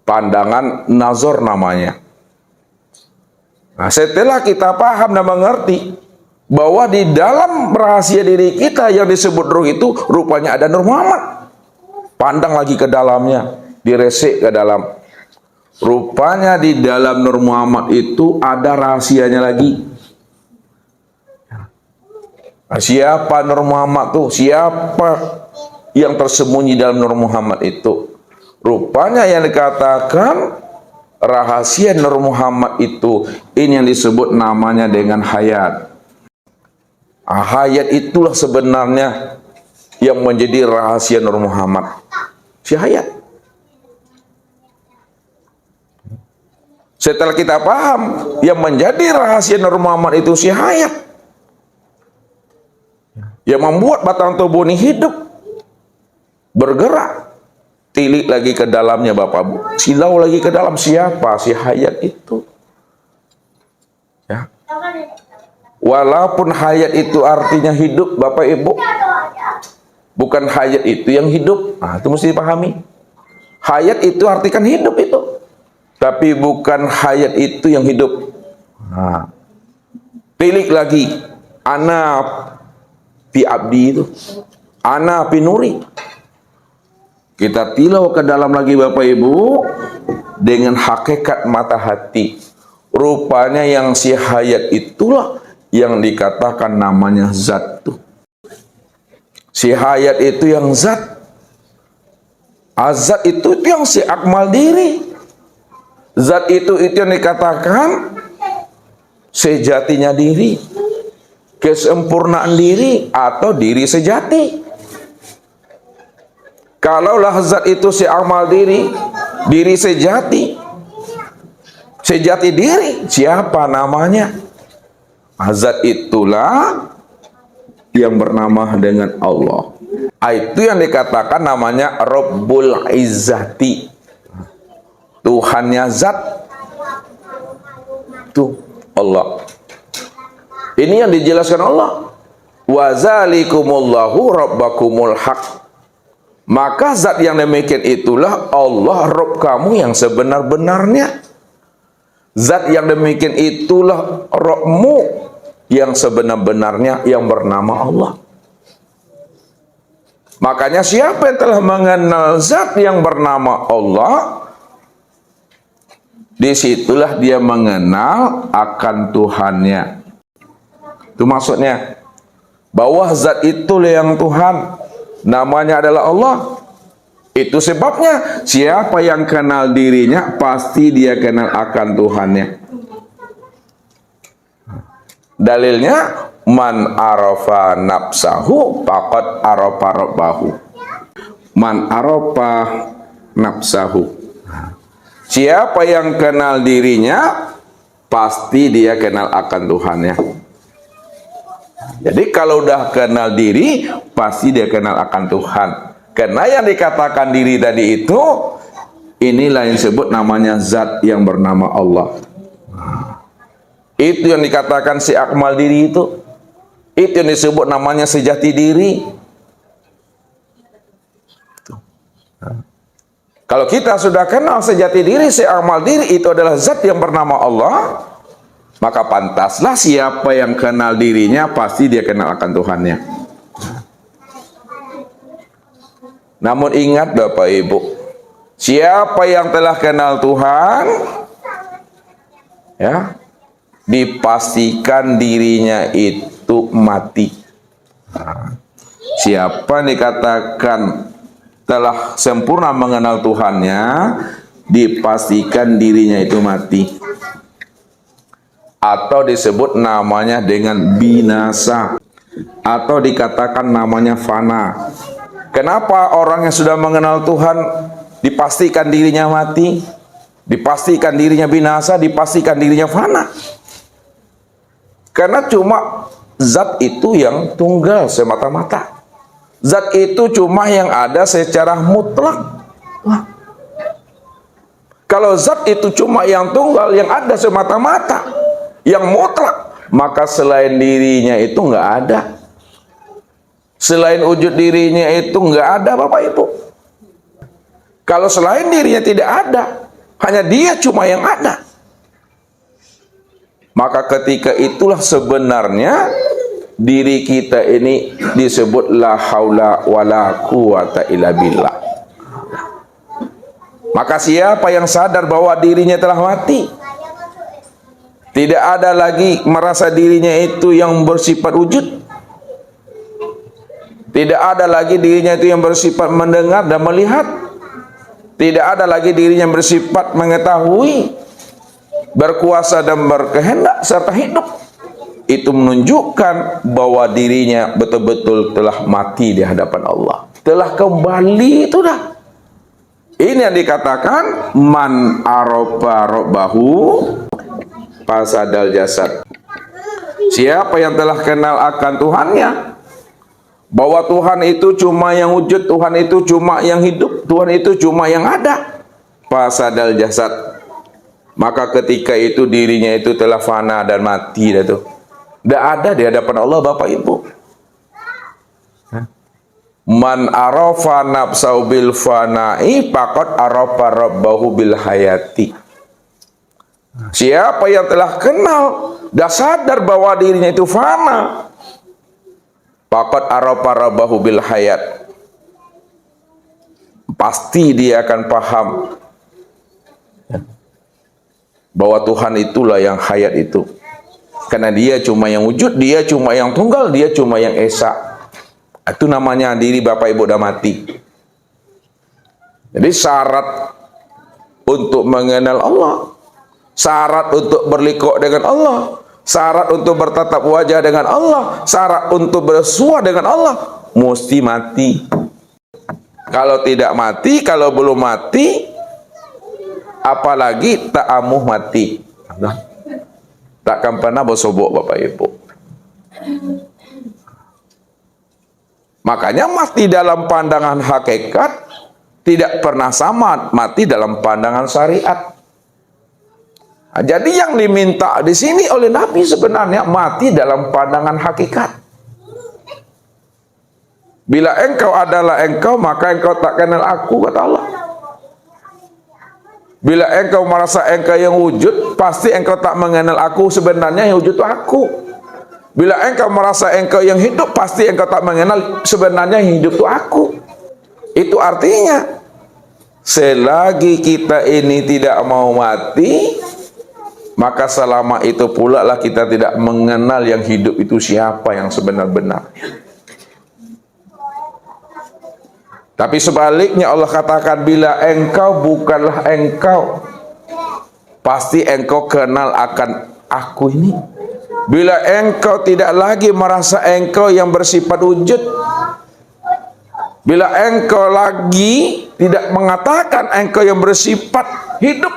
Pandangan nazar namanya. Setelah kita paham dan mengerti bahwa di dalam rahasia diri kita yang disebut ruh itu rupanya ada Nur Muhammad. Pandang lagi ke dalamnya, diresik ke dalam. Rupanya di dalam Nur Muhammad itu ada rahasianya lagi. Siapa Nur Muhammad tuh? Siapa yang tersembunyi dalam Nur Muhammad itu? Rupanya yang dikatakan rahasia Nur Muhammad itu, ini yang disebut namanya dengan hayat. Hayat itulah sebenarnya yang menjadi rahasia Nur Muhammad? Si hayat. Setelah kita paham yang menjadi rahasia Nur Muhammad itu si hayat, yang membuat batang tubuh ini hidup, bergerak, tilik lagi ke dalamnya Bapak Bu, silau lagi ke dalam. Siapa si hayat itu? Ya. Walaupun hayat itu artinya hidup Bapak Ibu, bukan hayat itu yang hidup. Nah, itu mesti dipahami. Hayat itu artikan hidup itu, tapi bukan hayat itu yang hidup. Nah, tilik lagi, ana fi abdi itu, ana fi nuri. Kita tilau ke dalam lagi Bapak Ibu dengan hakikat mata hati. Rupanya yang si hayat itulah yang dikatakan namanya zat tuh. Si hayat itu yang zat. Azat itu yang si akmal diri. Zat itu yang dikatakan sejatinya diri, kesempurnaan diri atau diri sejati. Kalaulah zat itu si akmal diri, diri sejati, sejati diri, siapa namanya? Zat itulah yang bernama dengan Allah. Itu yang dikatakan namanya Rabbul Izzati, Tuhannya zat. Itu Allah. Ini yang dijelaskan Allah. Wa zalikumullahu rabbakumul haq. Maka zat yang demikian itulah Allah Rabb kamu yang sebenar-benarnya. Zat yang demikian itulah Rabbmu yang sebenar-benarnya yang bernama Allah. Makanya siapa yang telah mengenal zat yang bernama Allah, disitulah dia mengenal akan Tuhannya. Itu maksudnya, bahwa zat itulah yang Tuhan, namanya adalah Allah. Itu sebabnya siapa yang kenal dirinya pasti dia kenal akan Tuhannya. Dalilnya man arafa nafsahu faqad arafa rabbahu. Man arafa nafsahu. Siapa yang kenal dirinya pasti dia kenal akan Tuhannya. Jadi kalau udah kenal diri pasti dia kenal akan Tuhan. Karena yang dikatakan diri tadi itu, inilah yang disebut namanya zat yang bernama Allah. Itu yang dikatakan si akmal diri itu. Itu yang disebut namanya sejati diri. Kalau kita sudah kenal sejati diri, si akmal diri itu adalah zat yang bernama Allah, maka pantaslah siapa yang kenal dirinya pasti dia kenal akan Tuhannya. Namun ingat Bapak Ibu, siapa yang telah kenal Tuhan, ya, dipastikan dirinya itu mati. Siapa yang dikatakan telah sempurna mengenal Tuhannya, dipastikan dirinya itu mati. Atau disebut namanya dengan binasa, atau dikatakan namanya fana. Kenapa orang yang sudah mengenal Tuhan dipastikan dirinya mati, dipastikan dirinya binasa, dipastikan dirinya fana? Karena cuma zat itu yang tunggal semata-mata. Zat itu cuma yang ada secara mutlak. Kalau zat itu cuma yang tunggal, yang ada semata-mata, yang mutlak, maka selain dirinya itu nggak ada. Selain wujud dirinya itu nggak ada Bapak Ibu. Kalau selain dirinya tidak ada, hanya dia cuma yang ada, maka ketika itulah sebenarnya diri kita ini disebut la haula wala quwata illa billah. Maka siapa yang sadar bahwa dirinya telah mati, tidak ada lagi merasa dirinya itu yang bersifat wujud, tidak ada lagi dirinya itu yang bersifat mendengar dan melihat, tidak ada lagi dirinya bersifat mengetahui, berkuasa dan berkehendak serta hidup. itu menunjukkan bahwa dirinya betul-betul telah mati di hadapan Allah, telah kembali. Itu dah. Ini yang dikatakan man aroba robbahu fasadal jasad. Siapa yang telah kenal akan Tuhannya, bahwa Tuhan itu cuma yang wujud, Tuhan itu cuma yang hidup, Tuhan itu cuma yang ada, fasadal jasad, maka ketika itu dirinya itu telah fana dan mati dah tuh. Tidak ada di hadapan Allah, Bapak Ibu. Man arafa nafsahu bil fana'i faqad arafa rabbahu bil hayati. Siapa yang telah kenal dan sadar bahwa dirinya itu fana, faqad arafa rabbahu bil hayat, pasti dia akan paham bahwa Tuhan itulah yang hayat itu. Karena dia cuma yang wujud, dia cuma yang tunggal, dia cuma yang esa. Itu namanya diri Bapak Ibu udah mati. Jadi syarat untuk mengenal Allah, syarat untuk berlikuk dengan Allah, syarat untuk bertatap wajah dengan Allah, syarat untuk bersua dengan Allah, mesti mati. Kalau tidak mati, kalau belum mati, apalagi ta'amuh mati, takkan pernah bersobok Bapak Ibu. Makanya mati dalam pandangan hakikat tidak pernah sama mati dalam pandangan syariat. Nah, jadi yang diminta di sini oleh Nabi sebenarnya mati dalam pandangan hakikat. Bila engkau adalah engkau, maka engkau tak kenal aku, kata Allah. Bila engkau merasa engkau yang wujud, pasti engkau tak mengenal aku, sebenarnya yang wujud itu aku. Bila engkau merasa engkau yang hidup, pasti engkau tak mengenal sebenarnya yang hidup itu aku. Itu artinya, selagi kita ini tidak mau mati, maka selama itu pula lah kita tidak mengenal yang hidup itu siapa yang sebenar-benarnya. Tapi sebaliknya Allah katakan, bila engkau bukanlah engkau, pasti engkau kenal akan aku ini. Bila engkau tidak lagi merasa engkau yang bersifat wujud, bila engkau lagi tidak mengatakan engkau yang bersifat hidup,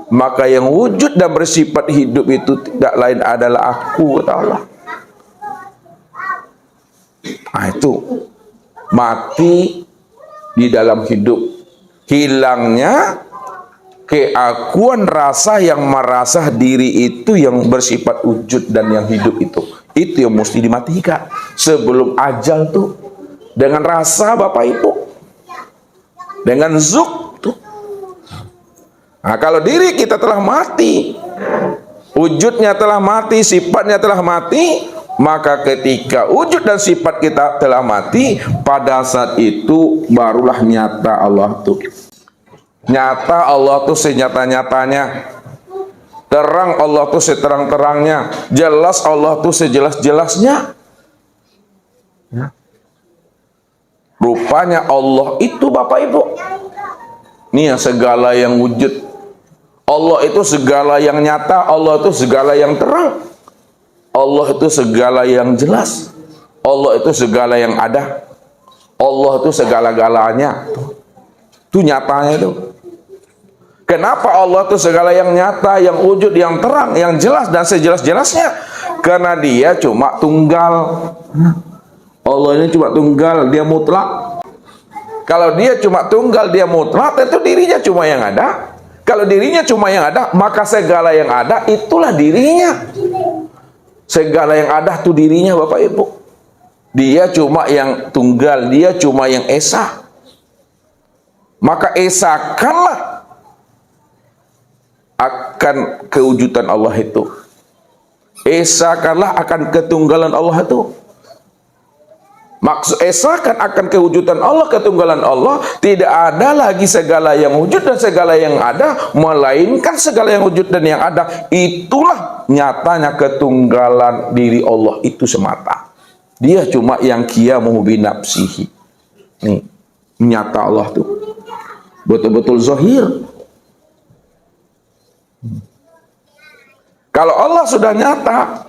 maka yang wujud dan bersifat hidup itu tidak lain adalah aku, kata Allah. Nah, itu mati di dalam hidup, hilangnya keakuan rasa yang merasa diri itu yang bersifat wujud dan yang hidup itu yang mesti dimatikan sebelum ajal tuh, dengan rasa Bapak Ibu, dengan zuk tuh. Nah, kalau diri kita telah mati, wujudnya telah mati, sifatnya telah mati, maka ketika wujud dan sifat kita telah mati, pada saat itu barulah nyata Allah tuh. Nyata Allah tuh senyata-nyatanya, terang Allah tuh seterang-terangnya, jelas Allah tuh sejelas-jelasnya. Ya. Rupanya Allah itu Bapak Ibu, ini yang segala yang wujud. Allah itu segala yang nyata, Allah itu segala yang terang, Allah itu segala yang jelas, Allah itu segala yang ada, Allah itu segala-galanya. Itu nyatanya itu. Kenapa Allah itu segala yang nyata, yang wujud, yang terang, yang jelas dan sejelas-jelasnya? Karena dia cuma tunggal. Allah ini cuma tunggal, dia mutlak. Kalau dia cuma tunggal, dia mutlak, tentu dirinya cuma yang ada. Kalau dirinya cuma yang ada, maka segala yang ada itulah dirinya. Segala yang ada itu dirinya Bapak Ibu. Dia cuma yang tunggal, dia cuma yang esa. Maka esakanlah akan kewujudan Allah itu. Esakanlah akan ketunggalan Allah itu. Maksud esakan akan kewujudan Allah, ketunggalan Allah, tidak ada lagi segala yang wujud dan segala yang ada, melainkan segala yang wujud dan yang ada. Itulah nyatanya ketunggalan diri Allah itu semata. Dia cuma yang qiyamuhu binafsihi. Nih, nyata Allah tuh betul-betul zahir. Kalau Allah sudah nyata,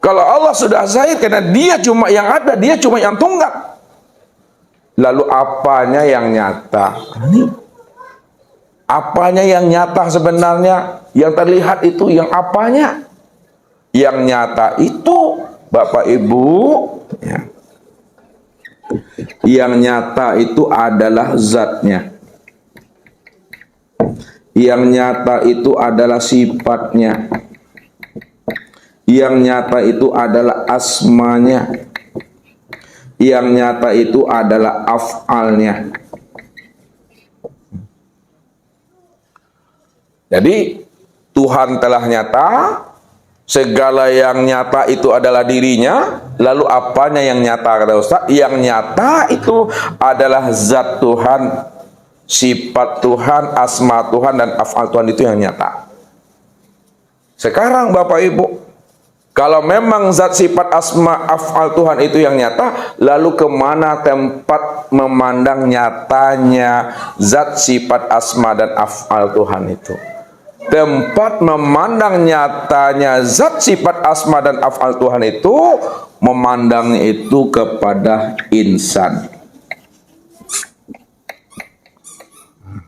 Kalau Allah sudah zahir karena dia cuma yang ada, dia cuma yang tunggal. Lalu apanya yang nyata? Ini apanya yang nyata sebenarnya? Yang terlihat itu yang apanya? Yang nyata itu, Bapak Ibu, ya, yang nyata itu adalah zatnya. Yang nyata itu adalah sifatnya. Yang nyata itu adalah asmanya. Yang nyata itu adalah af'alnya. Jadi Tuhan telah nyata, segala yang nyata itu adalah dirinya. Lalu apanya yang nyata, kata Ustaz? Yang nyata itu adalah zat Tuhan, sifat Tuhan, asma Tuhan, dan af'al Tuhan, itu yang nyata. Sekarang Bapak Ibu, kalau memang zat, sifat, asma, af'al Tuhan itu yang nyata, lalu kemana tempat memandang nyatanya zat, sifat, asma, dan af'al Tuhan itu? Tempat memandang nyatanya zat, sifat, asma, dan af'al Tuhan itu, memandangnya itu kepada insan.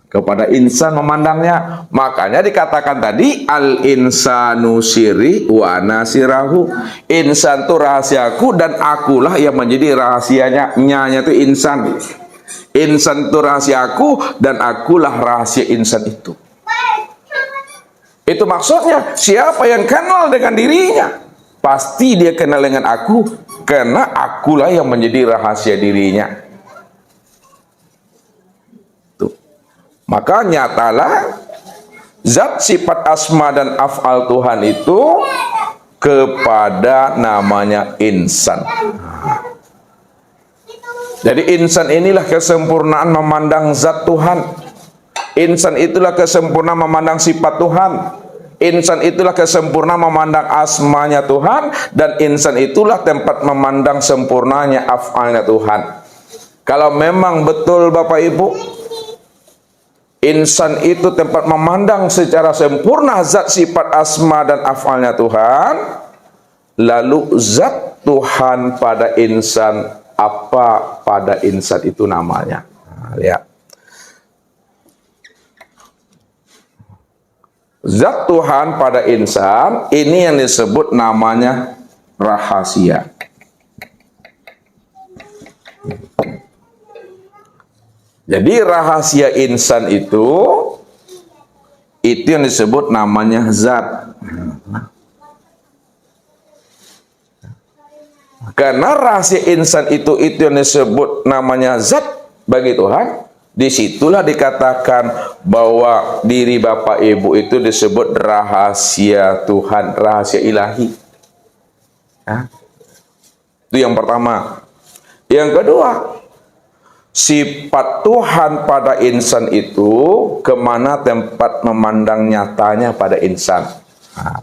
Kepada insan memandangnya. Makanya dikatakan tadi, al-insanu siri wa nasirahu. Insan itu rahasiaku dan akulah yang menjadi rahasianya. Nyanya itu insan. Insan itu rahasiaku dan akulah rahasia insan itu. Itu maksudnya, siapa yang kenal dengan dirinya, pasti dia kenal dengan aku, karena akulah yang menjadi rahasia dirinya. Maka nyatalah zat, sifat, asma, dan af'al Tuhan itu kepada namanya insan. Jadi insan inilah kesempurnaan memandang zat Tuhan. Insan itulah kesempurnaan memandang sifat Tuhan. Insan itulah kesempurnaan memandang asmanya Tuhan. Dan insan itulah tempat memandang sempurnanya af'alnya Tuhan. Kalau memang betul Bapak Ibu, insan itu tempat memandang secara sempurna zat, sifat, asma, dan af'alnya Tuhan, lalu zat Tuhan pada insan, apa pada insan itu namanya? Nah, lihat. Zat Tuhan pada insan, ini yang disebut namanya rahasia. Jadi rahasia insan itu yang disebut namanya zat. Karena rahasia insan itu yang disebut namanya zat bagi Tuhan, disitulah dikatakan bahwa diri Bapak Ibu itu disebut rahasia Tuhan, rahasia ilahi. Nah, itu yang pertama. Yang kedua, sifat Tuhan pada insan itu kemana tempat memandang nyatanya pada insan. Nah,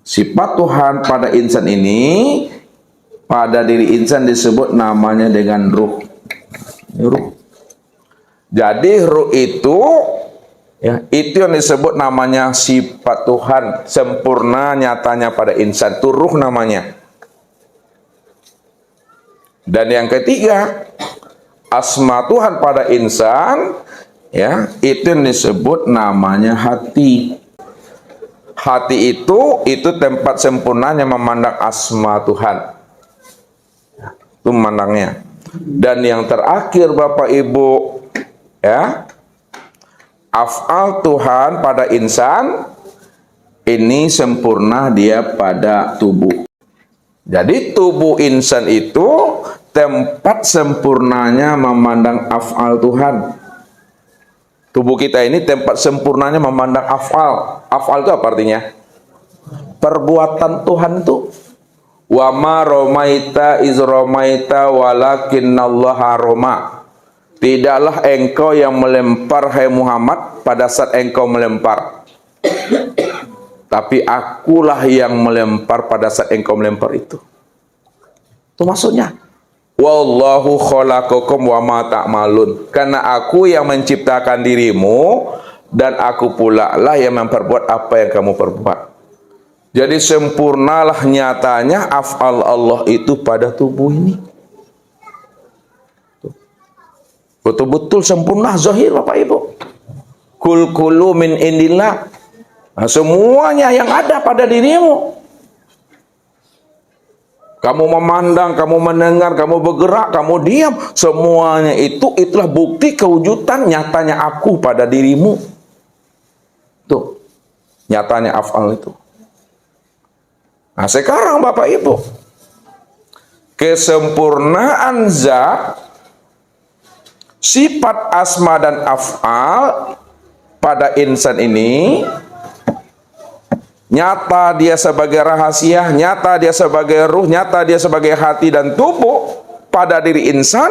sifat Tuhan pada insan ini, pada diri insan disebut namanya dengan ruh. Ruh. Jadi ruh itu, ya, itu yang disebut namanya sifat Tuhan, sempurna nyatanya pada insan. Itu ruh namanya. Dan yang ketiga, asma Tuhan pada insan, ya, itu yang disebut namanya hati. Hati itu tempat sempurnanya memandang asma Tuhan. Itu memandangnya. Dan yang terakhir Bapak Ibu, ya, af'al Tuhan pada insan, ini sempurna dia pada tubuh. Jadi tubuh insan itu tempat sempurnanya memandang af'al Tuhan. Tubuh kita ini tempat sempurnanya memandang af'al. Af'al itu apa artinya? Perbuatan Tuhan itu. Wa ma romaita iz romaita walakinnallaha roma. Tidaklah engkau yang melempar, hai Muhammad, pada saat engkau melempar, tapi akulah yang melempar pada saat engkau melempar itu. Itu maksudnya. Wallahu khalaqakum wa ma ta'malun. Karena aku yang menciptakan dirimu dan aku pula lah yang memperbuat apa yang kamu perbuat. Jadi sempurnalah nyatanya af'al Allah itu pada tubuh ini. Betul-betul sempurna zahir Bapak Ibu. Kul kulu min indillah. Nah, semuanya yang ada pada dirimu. Kamu memandang, kamu mendengar, kamu bergerak, kamu diam, semuanya itulah bukti kewujudan nyatanya aku pada dirimu. Tuh, nyatanya af'al itu. Nah, sekarang Bapak Ibu, kesempurnaan zat, sifat asma dan af'al pada insan ini, nyata dia sebagai rahasia, nyata dia sebagai ruh, nyata dia sebagai hati dan tubuh pada diri insan.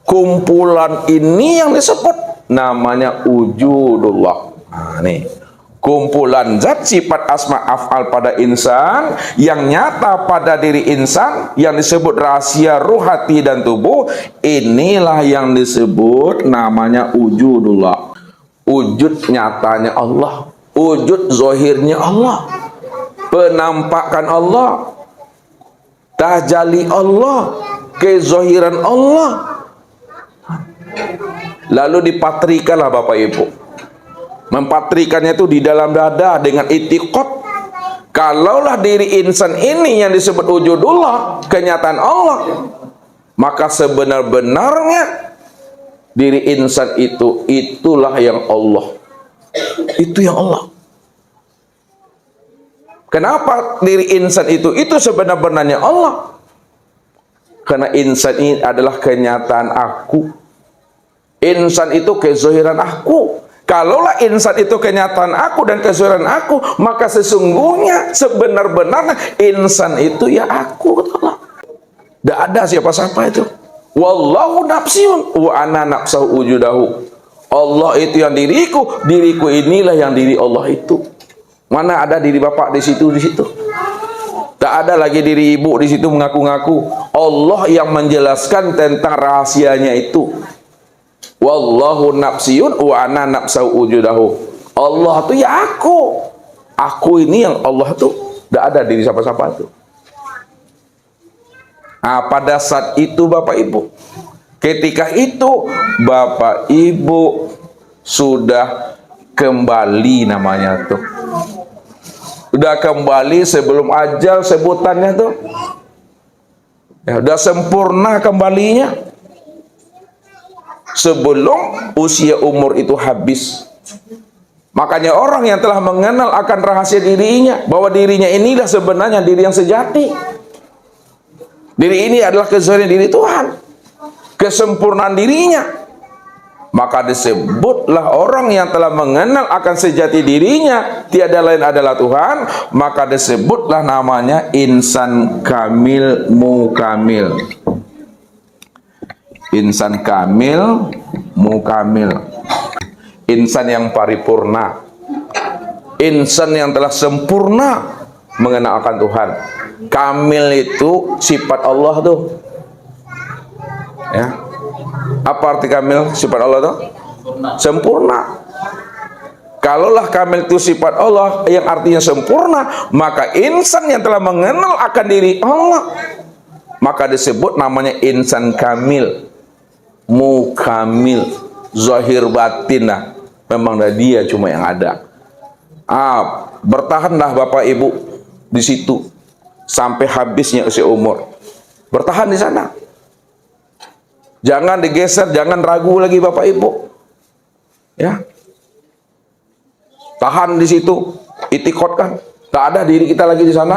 Kumpulan ini yang disebut namanya wujudullah. Nah, nih. Kumpulan zat sifat asma af'al pada insan yang nyata pada diri insan yang disebut rahasia ruh, hati dan tubuh, inilah yang disebut namanya wujudullah. Wujud nyatanya Allah, wujud zahirnya Allah, penampakan Allah, tajalli Allah, kezahiran Allah. Lalu dipatrikanlah Bapak Ibu. Mempatrikannya itu di dalam dada dengan itikad. Kalaulah diri insan ini yang disebut wujudullah, kenyataan Allah, maka sebenar-benarnya diri insan itu, itulah yang Allah. Itu yang Allah. Kenapa diri insan itu sebenar-benarnya Allah? Karena insan ini adalah kenyataan aku. Insan itu kezahiran aku. Kalaulah insan itu kenyataan aku dan kezahiran aku, maka sesungguhnya sebenar-benarnya insan itu ya aku, kata Allah. Tidak ada siapa-siapa itu. Wallahu nafsiun wa ana nafsahu wujudahu. Allah itu yang diriku, diriku inilah yang diri Allah itu. Mana ada diri bapak di situ, di situ. Tak ada lagi diri ibu di situ mengaku-ngaku. Allah yang menjelaskan tentang rahasianya itu. Wallahu nafsiyun wa ana nafsahu wujudahu. Allah itu ya aku. Aku ini yang Allah itu. Tidak ada diri siapa-siapa itu. Nah, pada saat itu Bapak Ibu, ketika itu Bapak Ibu sudah kembali namanya tuh. Sudah kembali sebelum ajal sebutannya tuh. Ya, sudah sempurna kembalinya. Sebelum usia umur itu habis. Makanya orang yang telah mengenal akan rahasia dirinya, bahwa dirinya inilah sebenarnya diri yang sejati. Diri ini adalah kezahiran diri Tuhan, kesempurnaan dirinya. Maka disebutlah orang yang telah mengenal akan sejati dirinya, tiada lain adalah Tuhan, maka disebutlah namanya insan kamil mukamil. Insan kamil mukamil, insan yang paripurna, insan yang telah sempurna mengenalkan Tuhan. Kamil itu sifat Allah tuh, ya. Apa arti kamil sifat Allah tuh? Sempurna. Kalaulah kamil itu sifat Allah yang artinya sempurna, maka insan yang telah mengenal akan diri Allah, maka disebut namanya insan kamil mukamil, zahir batin. Nah, memang dia cuma yang ada. Bertahanlah Bapak Ibu di situ sampai habisnya usia umur. Bertahan di sana. Jangan digeser, jangan ragu lagi Bapak Ibu. Ya. Tahan di situ, itikot kan. Tak ada diri kita lagi di sana.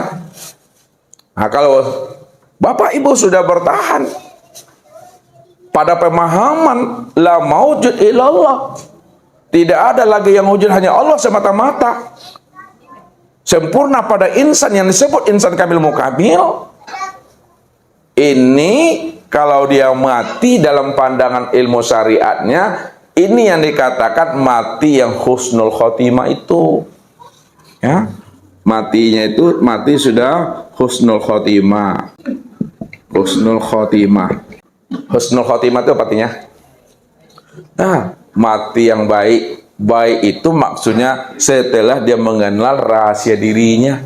Nah, kalau Bapak Ibu sudah bertahan pada pemahaman la maujud illallah, tidak ada lagi yang wujud, hanya Allah semata-mata, sempurna pada insan yang disebut insan kamil mukamil. Ini kalau dia mati dalam pandangan ilmu syariatnya, ini yang dikatakan mati yang husnul khotimah itu, ya. Matinya itu mati sudah husnul khotimah. Husnul khotimah. Husnul khotimah itu apa artinya? Mati yang baik. Baik itu maksudnya setelah dia mengenal rahasia dirinya.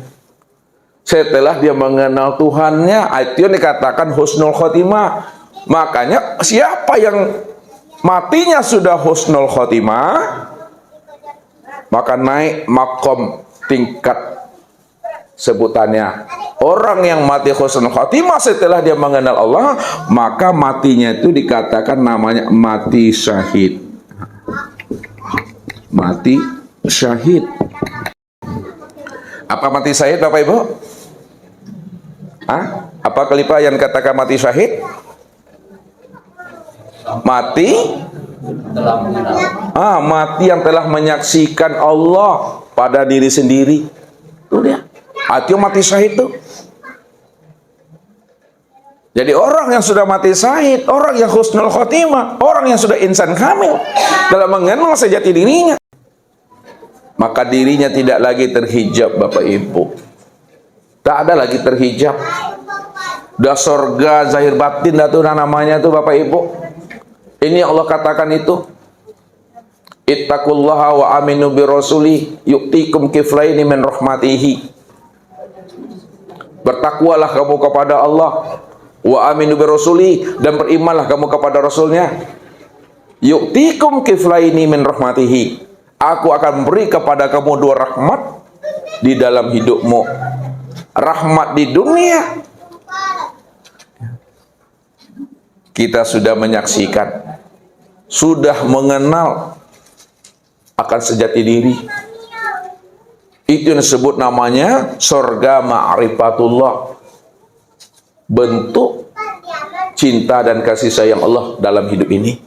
Setelah dia mengenal Tuhannya, itu yang dikatakan husnul khotimah. Makanya siapa yang matinya sudah husnul khotimah, maka naik makom tingkat sebutannya. Orang yang mati husnul khotimah setelah dia mengenal Allah, maka matinya itu dikatakan namanya mati syahid. Mati syahid. Apa mati syahid Bapak Ibu? Apa kelipah yang katakan mati syahid? Mati mati yang telah menyaksikan Allah pada diri sendiri. Itu dia. Itu mati syahid tuh. Jadi orang yang sudah mati syahid, orang yang husnul khotimah, orang yang sudah insan kamil dalam mengenal sejati dirinya, maka dirinya tidak lagi terhijab Bapak Ibu. Tak ada lagi terhijab. Dah surga zahir batin dah tuh namanya tuh Bapak Ibu. Ini yang Allah katakan itu. Ittaqullaha wa aminu bi rasuli yu'tikum kiflaini min rahmatihi. Bertakwalah kamu kepada Allah, wa aminu bi rasuli, dan berimanlah kamu kepada rasulnya. Yu'tikum kiflaini min rahmatihi. Aku akan beri kepada kamu dua rahmat di dalam hidupmu. Rahmat di dunia. Kita sudah menyaksikan, sudah mengenal akan sejati diri. Itu yang disebut namanya surga ma'rifatullah. Bentuk cinta dan kasih sayang Allah dalam hidup ini.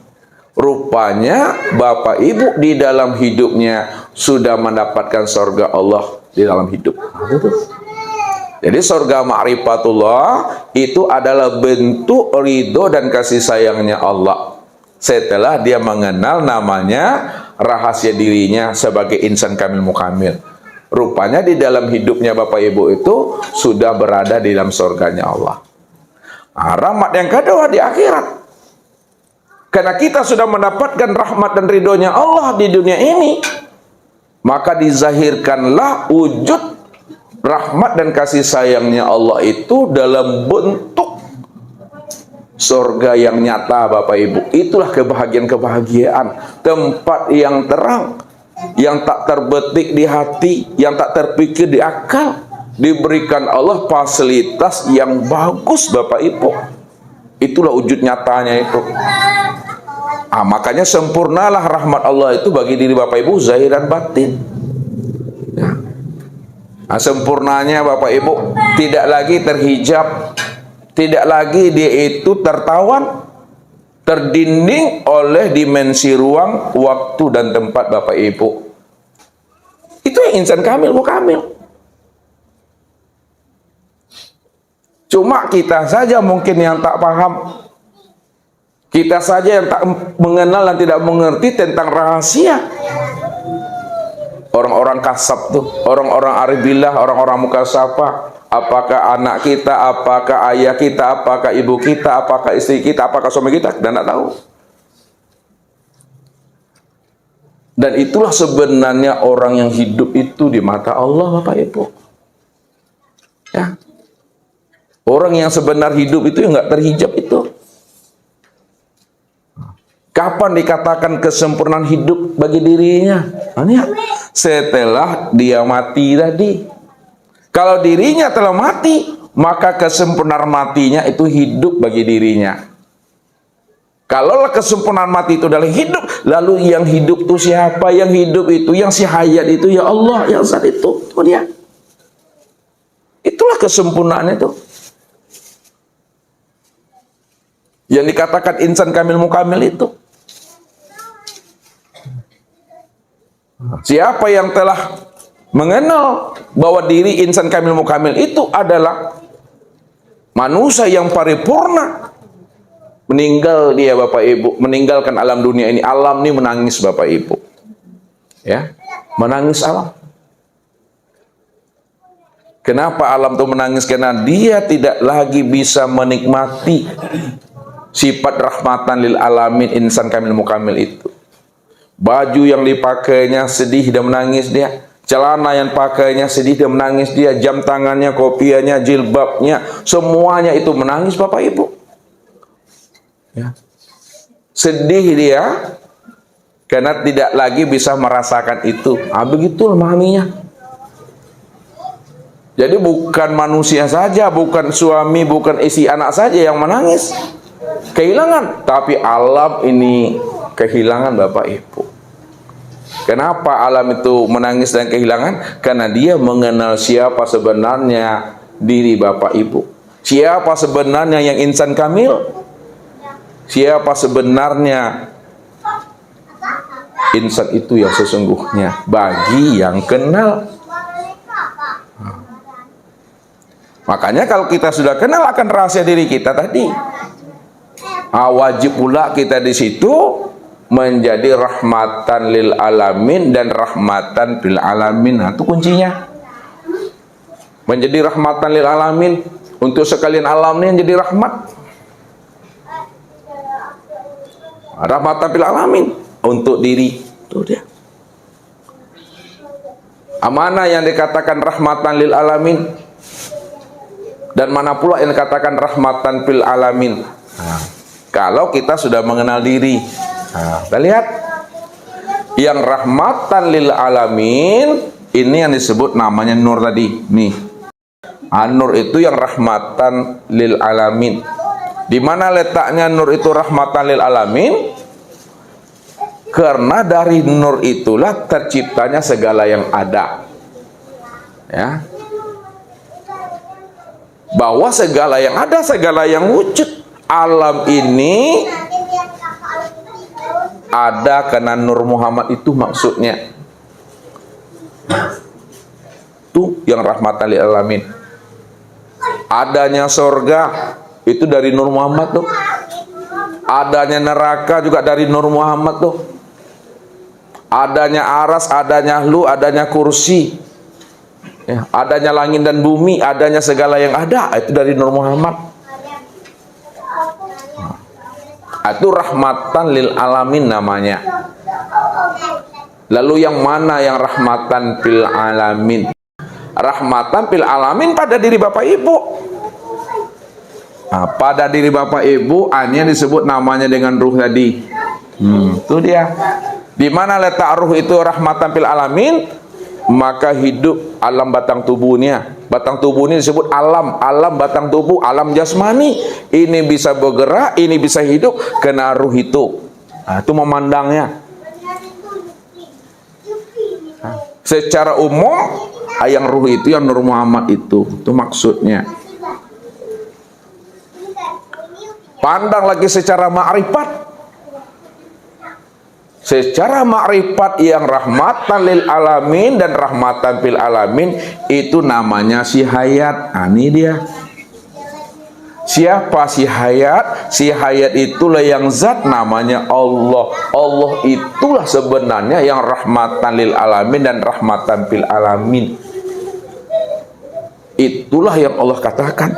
Rupanya Bapak Ibu di dalam hidupnya sudah mendapatkan surga Allah di dalam hidup. Jadi surga ma'rifatullah itu adalah bentuk ridho dan kasih sayangnya Allah. Setelah dia mengenal namanya, rahasia dirinya sebagai insan kamil mukamil. Rupanya di dalam hidupnya Bapak Ibu itu sudah berada di dalam surganya Allah. Rahmat yang kedua di akhirat. Karena kita sudah mendapatkan rahmat dan ridhonya Allah di dunia ini, maka dizahirkanlah wujud rahmat dan kasih sayangnya Allah itu dalam bentuk surga yang nyata Bapak Ibu. Itulah kebahagiaan-kebahagiaan, tempat yang terang, yang tak terbetik di hati, yang tak terpikir di akal. Diberikan Allah fasilitas yang bagus Bapak Ibu. Itulah wujud nyatanya itu. Makanya sempurnalah rahmat Allah itu bagi diri Bapak Ibu zahir dan batin. Sempurnanya Bapak Ibu tidak lagi terhijab, tidak lagi dia itu tertawan, terdinding oleh dimensi ruang, waktu dan tempat Bapak Ibu. Itu yang insan kamil mukamil. Cuma kita saja mungkin yang tak paham. Kita saja yang tak mengenal dan tidak mengerti tentang rahasia. Orang-orang kasab tuh, orang-orang arif billah, orang-orang mukasafah. Apakah anak kita, apakah ayah kita, apakah ibu kita, apakah istri kita, apakah suami kita, dan tidak tahu. Dan itulah sebenarnya orang yang hidup itu di mata Allah Bapak Ibu. Ya. Orang yang sebenar hidup itu yang nggak terhijab itu. Kapan dikatakan kesempurnaan hidup bagi dirinya? Setelah dia mati tadi. Kalau dirinya telah mati, maka kesempurnaan matinya itu hidup bagi dirinya. Kalau kesempurnaan mati itu adalah hidup, lalu yang hidup itu siapa? Yang hidup itu, yang si hayat itu ya Allah, yang saat itu dia. Itulah kesempurnaan itu. Yang dikatakan insan kamil mukamil itu. Siapa yang telah mengenal bahwa diri insan kamil mukamil itu adalah manusia yang paripurna, meninggal dia Bapak Ibu, meninggalkan alam dunia ini. Alam ini menangis Bapak Ibu. Ya, menangis alam. Kenapa alam itu menangis? Karena dia tidak lagi bisa menikmati sifat rahmatan lil alamin insan kamil mukamil itu. Baju yang dipakainya sedih dan menangis dia. celana yang pakainya sedih dia menangis, dia jam tangannya, kopiahnya, jilbabnya, semuanya itu menangis Bapak Ibu. Ya. Sedih dia karena tidak lagi bisa merasakan itu. Begitu memahaminya. Jadi bukan manusia saja, bukan suami, bukan istri, anak saja yang menangis kehilangan, tapi alam ini kehilangan Bapak Ibu. Kenapa alam itu menangis dan kehilangan? Karena dia mengenal siapa sebenarnya diri Bapak Ibu. Siapa sebenarnya yang insan kamil? Siapa sebenarnya insan itu yang sesungguhnya bagi yang kenal. Makanya kalau kita sudah kenal akan rahasia diri kita tadi, wajib pula kita di situ menjadi rahmatan lil alamin dan rahmatan bil alamin. Nah, itu kuncinya. Menjadi rahmatan lil alamin untuk sekalian alam ini menjadi rahmat. Rahmatan bil alamin untuk diri. Itu dia. Mana yang dikatakan rahmatan lil alamin? Dan mana pula yang dikatakan rahmatan fil alamin? Kalau kita sudah mengenal diri, kita lihat yang rahmatan lil alamin ini yang disebut namanya nur tadi. Nih, nur itu yang rahmatan lil alamin. Di mana letaknya nur itu rahmatan lil alamin? Karena dari nur itulah terciptanya segala yang ada. Ya. Bahwa segala yang ada, segala yang wujud alam ini ada karena Nur Muhammad itu maksudnya. Itu yang rahmatan lil alamin. Adanya surga itu dari Nur Muhammad tuh. Adanya neraka juga dari Nur Muhammad tuh. Adanya aras, adanya lu, adanya kursi. Ya, adanya langit dan bumi, adanya segala yang ada, itu dari Nur Muhammad. Itu rahmatan lil alamin namanya. Lalu yang mana yang rahmatan fil alamin? Rahmatan fil alamin pada diri Bapak Ibu. Pada diri Bapak Ibu, yang disebut namanya dengan ruh tadi. Itu dia. Di mana letak ruh itu rahmatan fil alamin? Maka hidup alam batang tubuhnya. Batang tubuh ini disebut alam, alam batang tubuh, alam jasmani. Ini bisa bergerak, ini bisa hidup karena ruh itu. Itu memandangnya. Secara umum, yang ruh itu yang Nur Muhammad itu maksudnya. Pandang lagi secara ma'rifat. Secara makrifat yang rahmatan lil alamin dan rahmatan fil alamin itu namanya si hayat. Ini dia. Siapa si hayat? Si hayat itulah yang zat namanya Allah. Allah itulah sebenarnya yang rahmatan lil alamin dan rahmatan fil alamin. Itulah yang Allah katakan.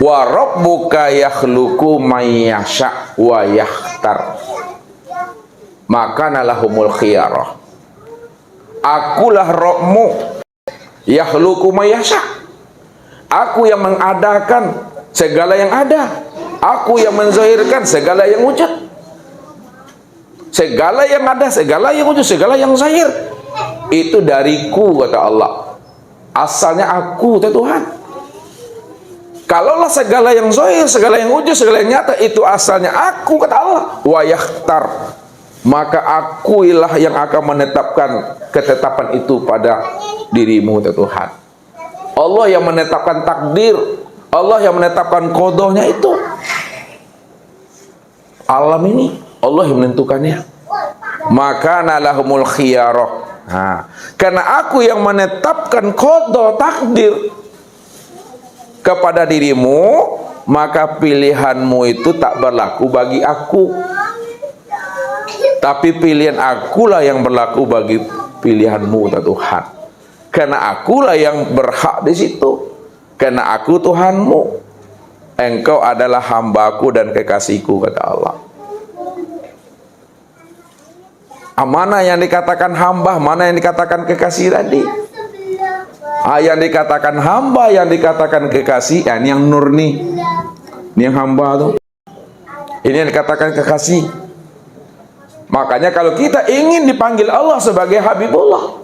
Wa rabbuka yakhluqu may yasha wa yakhtar. Maka nalahumul khiyarah. Akulah Rabbmu yakhluqu mayasha. Aku yang mengadakan segala yang ada. Aku yang menzahirkan segala yang wujud. Segala yang ada, segala yang wujud, segala yang zahir itu dariku, kata Allah. Asalnya aku, kata Tuhan. Kalaulah segala yang zahir, segala yang wujud, segala yang nyata itu asalnya aku, kata Allah. Wa yakhtar. Maka akuilah yang akan menetapkan ketetapan itu pada dirimu, Tuhan. Allah yang menetapkan takdir, Allah yang menetapkan qadahnya itu. Alam ini Allah yang menentukannya. Maka nalahumul khiyarah. Karena aku yang menetapkan qadah takdir kepada dirimu, maka pilihanmu itu tak berlaku bagi aku. Tapi pilihan akulah yang berlaku bagi pilihanmu, kata Tuhan. Karena akulah yang berhak di situ. Karena aku Tuhanmu. Engkau adalah hambaku dan kekasihku, kata Allah. Mana yang dikatakan hamba, mana yang dikatakan kekasih tadi? Yang dikatakan hamba, yang dikatakan kekasih, ini yang nur nih. Ini yang hamba tuh. Ini yang dikatakan kekasih. Makanya kalau kita ingin dipanggil Allah sebagai Habibullah,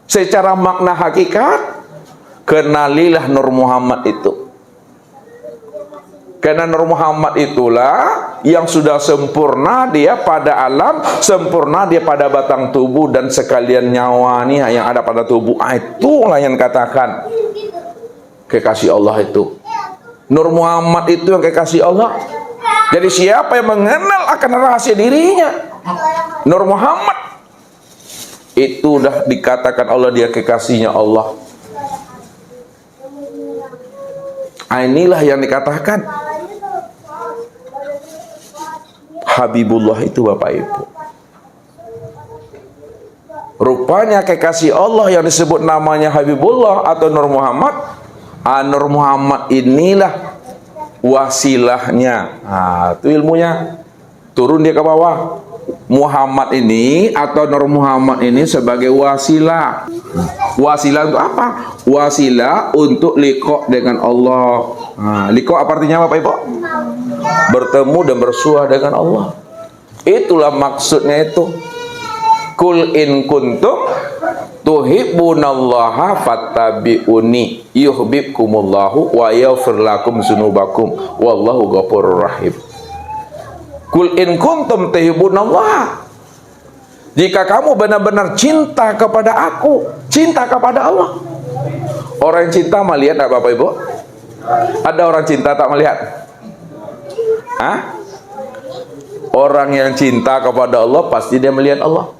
secara makna hakikat, kenalilah Nur Muhammad itu. Karena Nur Muhammad itulah yang sudah sempurna dia pada alam, sempurna dia pada batang tubuh, dan sekalian nyawa nih yang ada pada tubuh. Itulah yang katakan kekasih Allah itu. Nur Muhammad itu yang kekasih Allah. Jadi siapa yang mengenal akan rahasia dirinya, Nur Muhammad, itu udah dikatakan Allah dia kekasihnya Allah. Inilah yang dikatakan Habibullah itu, Bapak Ibu. Rupanya kekasih Allah yang disebut namanya Habibullah atau Nur Muhammad. Nur Muhammad inilah wasilahnya. Itu ilmunya. Turun dia ke bawah. Muhammad ini atau Nur Muhammad ini sebagai wasilah. Wasilah untuk apa? Wasilah untuk liqa dengan Allah. Liqa apa artinya, Bapak Ibu? Bertemu dan bersua dengan Allah. Itulah maksudnya itu. Kul in kuntum tuhibbunallaha fattabi'uni yuhibbukumullahu wa yaghfir lakum dzunubakum wallahu ghafurur rahim. Kul in kuntum tuhibbunallaha, jika kamu benar-benar cinta kepada aku, cinta kepada Allah. Orang yang cinta melihat tak, Bapak Ibu? Ada orang cinta tak melihat? Orang yang cinta kepada Allah pasti dia melihat Allah.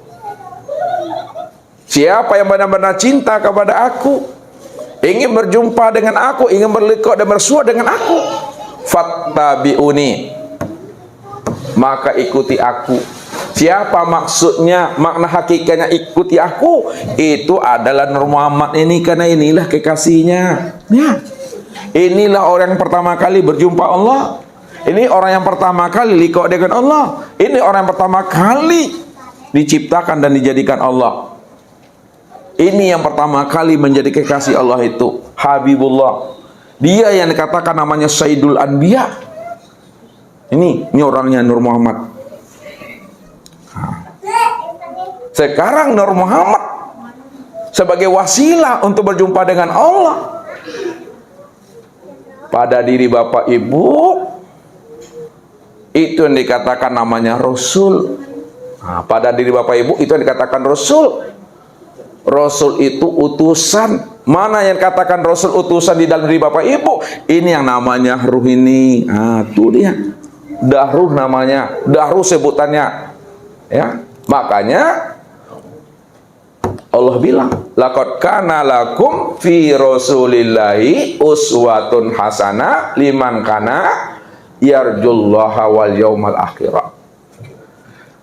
Siapa yang benar-benar cinta kepada aku, ingin berjumpa dengan aku, ingin berliqa dan bersua dengan aku, fattabi'uni, maka ikuti aku. Siapa maksudnya, makna hakikatnya ikuti aku? Itu adalah Nur Muhammad ini, karena inilah kekasihnya. Ya. Inilah orang yang pertama kali berjumpa Allah. Ini orang yang pertama kali liqa dengan Allah. Ini orang yang pertama kali diciptakan dan dijadikan Allah. Ini yang pertama kali menjadi kekasih Allah itu Habibullah. Dia yang dikatakan namanya Sayyidul Anbiya. Ini orangnya Nur Muhammad. Sekarang Nur Muhammad sebagai wasilah untuk berjumpa dengan Allah. Pada diri Bapak Ibu itu yang dikatakan namanya Rasul. Pada diri Bapak Ibu itu yang dikatakan Rasul. Rasul itu utusan. Mana yang katakan Rasul utusan di dalam diri Bapak Ibu? Ini yang namanya ruh ini. Itu dia. Dahruh namanya. Dahruh sebutannya. Ya. Makanya Allah bilang, laqad kana lakum fi rasulillahi uswatun hasanah liman kana yarjullaha wal yaumal akhirah.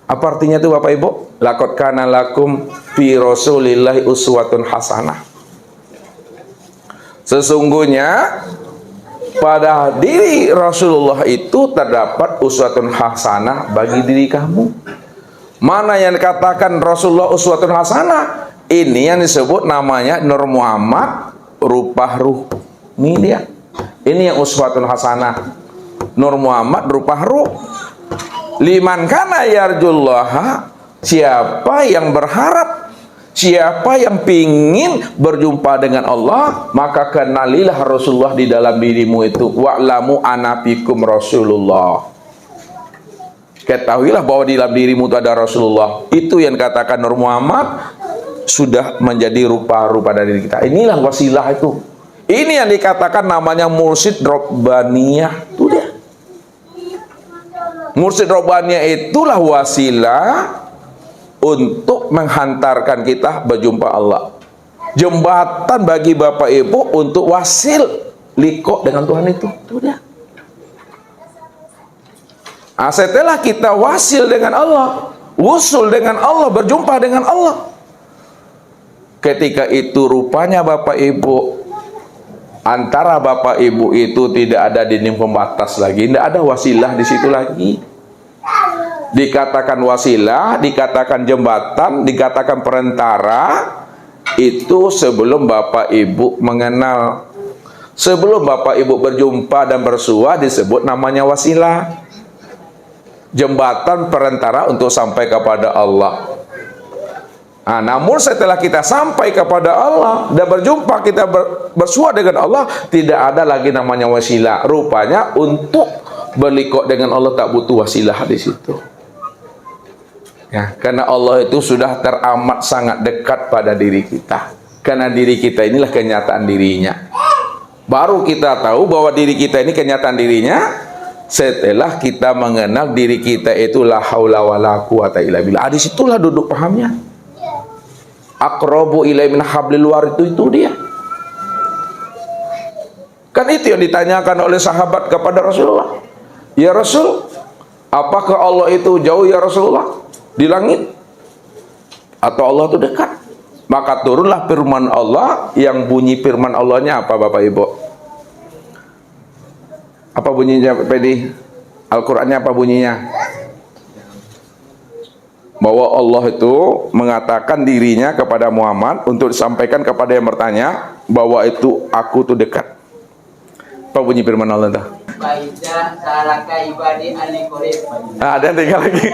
Apa artinya itu, Bapak Ibu? Laqad kana lakum fi rasulillahi uswatun hasanah. Sesungguhnya pada diri Rasulullah itu terdapat uswatun hasanah bagi diri kamu. Mana yang dikatakan Rasulullah uswatun hasanah? Ini yang disebut namanya Nur Muhammad rupa ruh. Ini dia. Ini yang uswatun hasanah. Nur Muhammad rupa ruh. Liman kana yarjullaha, siapa yang berharap, siapa yang pingin berjumpa dengan Allah, maka kenalilah Rasulullah di dalam dirimu itu. Wa'lamu anafikum Rasulullah. Ketahuilah bahwa di dalam dirimu itu ada Rasulullah. Itu yang katakan Nur Muhammad sudah menjadi rupa-rupa dari kita. Inilah wasilah itu. Ini yang dikatakan namanya mursyid Rabbaniyah. Itu dia. Mursyid Rabbaniyah itulah wasilah untuk menghantarkan kita berjumpa Allah. Jembatan bagi Bapak Ibu untuk wasil liqa dengan Tuhan itu. Itu dia. Setelah kita wasil dengan Allah, wusul dengan Allah, berjumpa dengan Allah, ketika itu rupanya Bapak Ibu, antara Bapak Ibu itu tidak ada dinding pembatas lagi, tidak ada wasilah di situ lagi. dikatakan wasilah, dikatakan jembatan, dikatakan perantara, itu sebelum Bapak Ibu mengenal. Sebelum Bapak Ibu berjumpa dan bersua disebut namanya wasilah. Jembatan perantara untuk sampai kepada Allah. Nah, namun setelah kita sampai kepada Allah dan berjumpa, kita bersua dengan Allah, tidak ada lagi namanya wasilah. Rupanya untuk berliku dengan Allah tak butuh wasilah di situ. Ya, karena Allah itu sudah teramat sangat dekat pada diri kita. Karena diri kita inilah kenyataan dirinya. Baru kita tahu bahwa diri kita ini kenyataan dirinya setelah kita mengenal diri kita itu la haula wala quwata illa billah. Di situlah duduk pahamnya. Aqrabu ilai min hablil warid, itu dia. Kan itu yang ditanyakan oleh sahabat kepada Rasulullah. Ya Rasul, apakah Allah itu jauh ya Rasulullah? Di langit? Atau Allah itu dekat? Maka turunlah firman Allah, yang bunyi firman Allahnya apa Bapak Ibu? Apa bunyinya Pedi? Al-Qur'annya apa bunyinya? Bahwa Allah itu mengatakan dirinya kepada Muhammad untuk disampaikan kepada yang bertanya bahwa itu aku tuh dekat. Apa bunyi firman Allah itu? Ada yang tinggal lagi.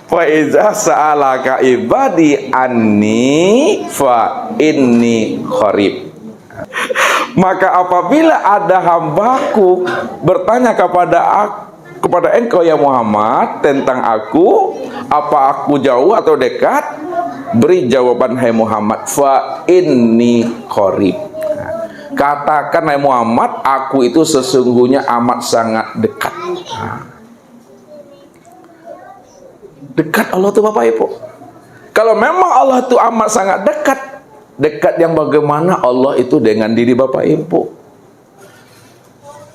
Fa iza sa'alaka ibadi anni fa inni qarib. Maka apabila ada hambaku bertanya kepada engkau ya Muhammad tentang aku, apa aku jauh atau dekat? Beri jawaban hai Muhammad, fa inni qarib. Katakan hai Muhammad, aku itu sesungguhnya amat sangat dekat. Dekat Allah itu Bapak Ibu. Kalau memang Allah itu amat sangat dekat, dekat yang bagaimana Allah itu dengan diri Bapak Ibu?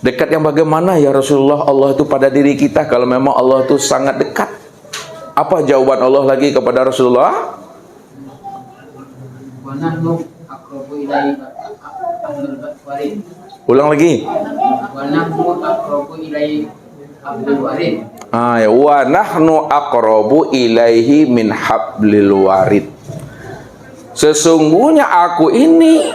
Dekat yang bagaimana ya Rasulullah Allah itu pada diri kita kalau memang Allah itu sangat dekat? Apa jawaban Allah lagi kepada Rasulullah? Ulang lagi. Ya, wa nahnu aqrabu ilaihi min hablil warid. Sesungguhnya aku ini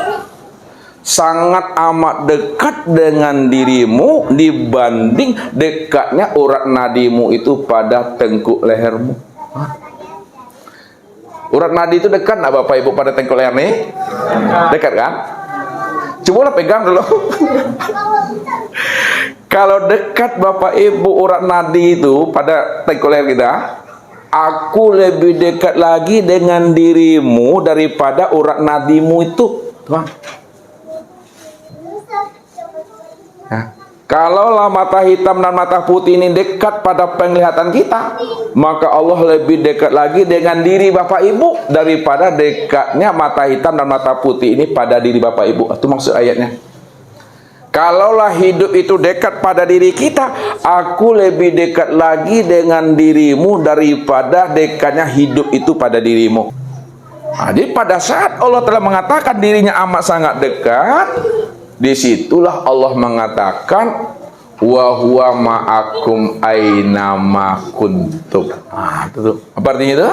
sangat amat dekat dengan dirimu dibanding dekatnya urat nadimu itu pada tengkuk lehermu. Urat nadi itu dekat nggak Bapak Ibu pada tengkuk leher nih? Dekat kan? Coba pegang dulu. Kalau dekat Bapak Ibu urat nadi itu pada tengkuk leher kita, aku lebih dekat lagi dengan dirimu daripada urat nadimu itu, Tuhan. Nah, kalaulah mata hitam dan mata putih ini dekat pada penglihatan kita, maka Allah lebih dekat lagi dengan diri Bapak Ibu daripada dekatnya mata hitam dan mata putih ini pada diri Bapak Ibu. Itu maksud ayatnya. Kalaulah hidup itu dekat pada diri kita, aku lebih dekat lagi dengan dirimu daripada dekatnya hidup itu pada dirimu. Jadi pada saat Allah telah mengatakan dirinya amat sangat dekat, disitulah Allah mengatakan wa huwa ma'akum aina ma kuntum. Itu apa artinya itu?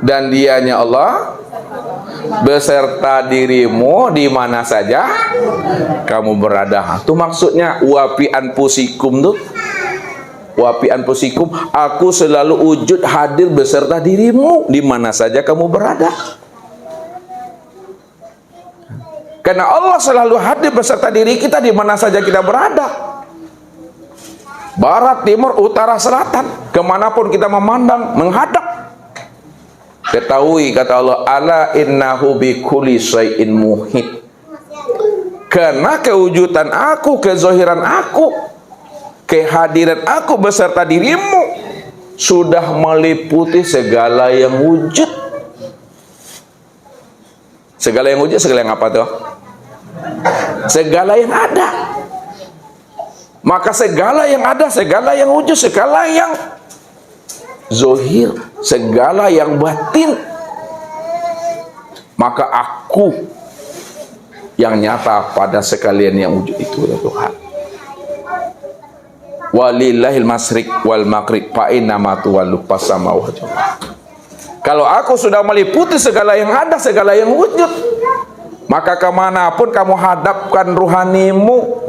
Dan dianya Allah beserta dirimu di mana saja kamu berada. Itu maksudnya wafi anfusikum tuh. Wafi anfusikum, aku selalu wujud hadir beserta dirimu di mana saja kamu berada. Karena Allah selalu hadir beserta diri kita di mana saja kita berada. Barat, timur, utara, selatan, kemanapun kita memandang, menghadap. Ketahui kata Allah, ala innahu bi kulli syai'in muhit. Karena kewujudan aku, kezahiran aku, kehadiran aku beserta dirimu sudah meliputi segala yang wujud. Segala yang wujud, segala yang apa tuh? Segala yang ada. Maka segala yang ada, segala yang wujud, segala yang zohir, segala yang batin, maka aku yang nyata pada sekalian yang wujud itu ya Tuhan. walillahil masyriq wal maghrib fa inna ma tuwallu fasama wajh. Kalau aku sudah meliputi segala yang ada, segala yang wujud, maka kemanapun kamu hadapkan ruhanimu,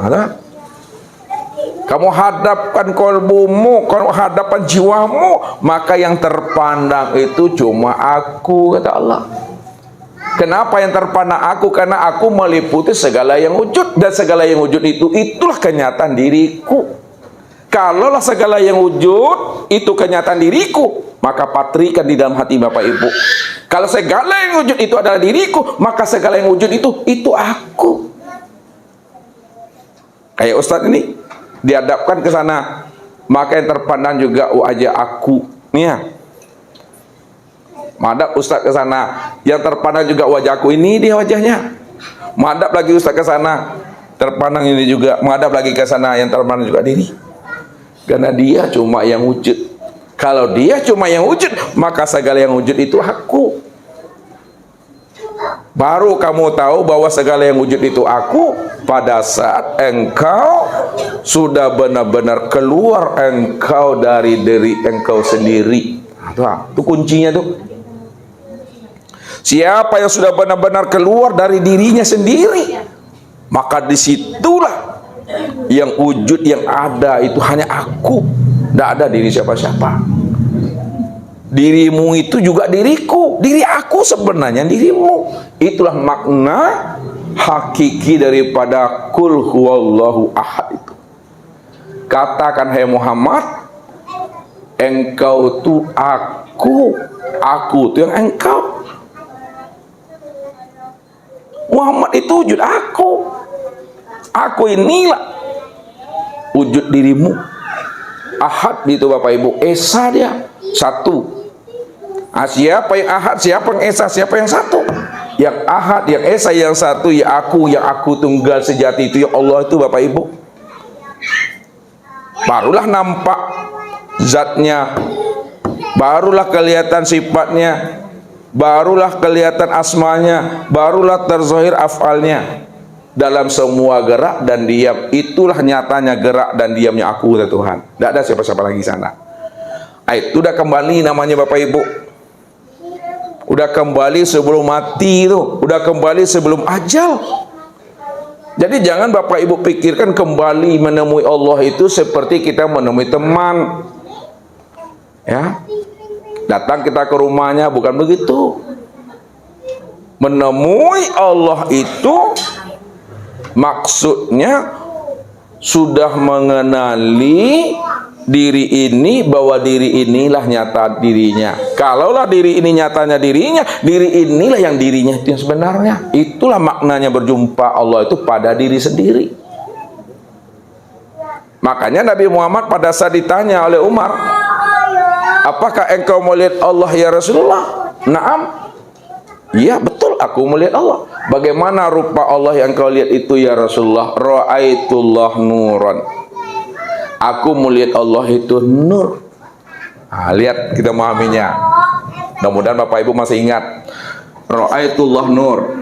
kamu hadapkan kolbumu, kamu hadapkan jiwamu, maka yang terpandang itu cuma aku, kata Allah. Kenapa yang terpandang aku? Karena aku meliputi segala yang wujud, dan segala yang wujud itu, itulah kenyataan diriku. Kalaulah segala yang wujud itu kenyataan diriku, maka patrikan di dalam hati Bapak Ibu. Kalau segala yang wujud itu adalah diriku, maka segala yang wujud itu aku. Kayak Ustadz ini dihadapkan ke sana, maka yang terpandang juga wajah aku. Nih ya. Madap Ustadz ke sana, yang terpandang juga wajahku, ini dia wajahnya. Madap lagi Ustadz ke sana, terpandang ini juga. Madap lagi ke sana, yang terpandang juga diri. Karena dia cuma yang wujud. Kalau dia cuma yang wujud, maka segala yang wujud itu aku. Baru kamu tahu bahwa segala yang wujud itu aku pada saat engkau sudah benar-benar keluar engkau dari diri engkau sendiri. Itu kuncinya tuh. Siapa yang sudah benar-benar keluar dari dirinya sendiri, maka disitulah yang wujud yang ada itu hanya aku. Tidak ada diri siapa-siapa. Dirimu itu juga diriku, diri aku sebenarnya dirimu. Itulah makna hakiki daripada kul huwallahu ahad itu. Katakan hai Muhammad, engkau itu aku itu yang engkau. Muhammad itu wujud aku inilah wujud dirimu. Ahad itu Bapak Ibu, esa dia satu. Siapa yang ahad, siapa yang esa, siapa yang satu? Yang ahad, yang esa, yang satu, ya aku tunggal sejati itu ya Allah itu Bapak Ibu. Barulah nampak zatnya, barulah kelihatan sifatnya, barulah kelihatan asmanya, barulah terzahir afalnya. Dalam semua gerak dan diam, itulah nyatanya gerak dan diamnya aku, Tuhan. Tidak ada siapa-siapa lagi sana. Itu udah kembali namanya Bapak Ibu. Udah kembali sebelum mati itu, udah kembali sebelum ajal. Jadi jangan Bapak Ibu pikirkan kembali menemui Allah itu seperti kita menemui teman. Ya. Datang kita ke rumahnya, bukan begitu. Menemui Allah itu maksudnya sudah mengenali diri ini, bahwa diri inilah nyata dirinya. Kalaulah diri ini nyatanya dirinya, diri inilah yang dirinya itu yang sebenarnya. Itulah maknanya berjumpa Allah itu pada diri sendiri. Makanya Nabi Muhammad pada saat ditanya oleh Umar, apakah engkau melihat Allah ya Rasulullah? Naam. Ya betul, aku melihat Allah. Bagaimana rupa Allah yang kau lihat itu ya Rasulullah? Ra'aitullah nuran. Aku melihat Allah itu nur. Lihat kita memahaminya. Mudah-mudahan Bapak Ibu masih ingat. Ra'aitullah nur.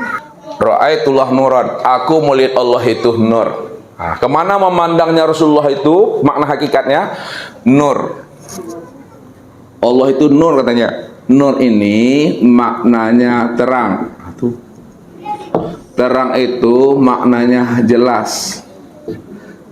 Ra'aitullah nuran. Aku melihat Allah itu nur. Kemana memandangnya Rasulullah itu? Makna hakikatnya nur. Allah itu nur katanya. Nur ini maknanya terang. Terang itu maknanya jelas.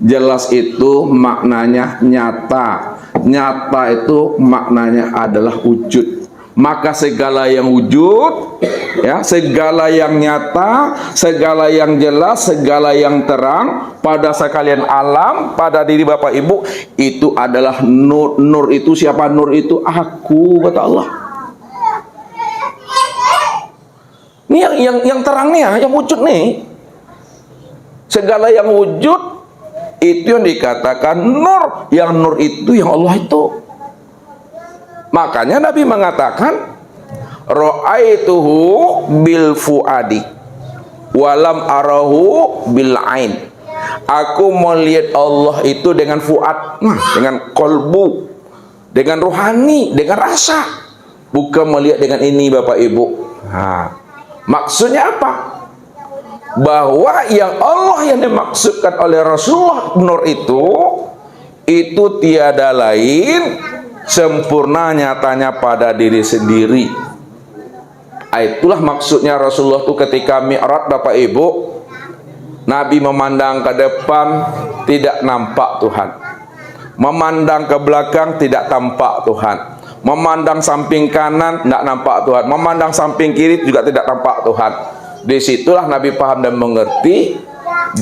Jelas itu maknanya nyata. Nyata itu maknanya adalah wujud. Maka segala yang wujud, ya, segala yang nyata, segala yang jelas, segala yang terang pada sekalian alam, pada diri Bapak Ibu, itu adalah nur. Nur itu siapa? Nur itu aku, kata Allah. Ini yang terang nih, yang wujud nih. Segala yang wujud itu yang dikatakan nur. Yang nur itu yang Allah itu. Makanya Nabi mengatakan, ra'aituhu bil fuadi walam arahu bil ain. Aku melihat Allah itu dengan fuad, dengan kolbu, dengan rohani, dengan rasa. Bukan melihat dengan ini Bapak Ibu. Maksudnya apa? Bahwa yang Allah yang dimaksudkan oleh Rasulullah nur itu itu tiada lain sempurna nyatanya pada diri sendiri. Itulah maksudnya Rasulullah itu ketika Mi'raj, Bapak Ibu, Nabi memandang ke depan tidak nampak Tuhan, memandang ke belakang tidak tampak Tuhan, memandang samping kanan tidak nampak Tuhan, memandang samping kiri juga tidak tampak Tuhan. Disitulah Nabi paham dan mengerti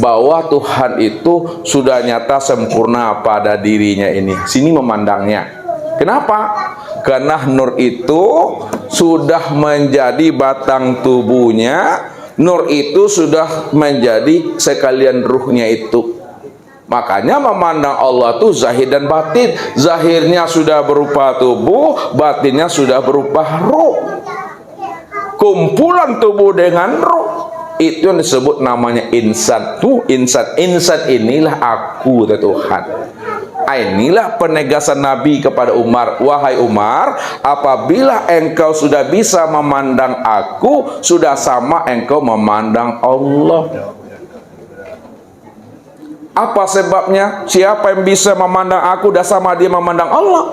bahwa Tuhan itu sudah nyata sempurna pada dirinya ini. Sini memandangnya. Kenapa? Karena nur itu sudah menjadi batang tubuhnya, nur itu sudah menjadi sekalian ruhnya itu. Makanya memandang Allah itu zahir dan batin. Zahirnya sudah berupa tubuh, batinnya sudah berupa ruh. Kumpulan tubuh dengan ruh, itu yang disebut namanya insan. Tuh insan, insan inilah aku, Tuhan. Inilah penegasan Nabi kepada Umar. Wahai Umar, apabila engkau sudah bisa memandang aku, sudah sama engkau memandang Allah. Apa sebabnya? Siapa yang bisa memandang aku, dah sama dia memandang Allah.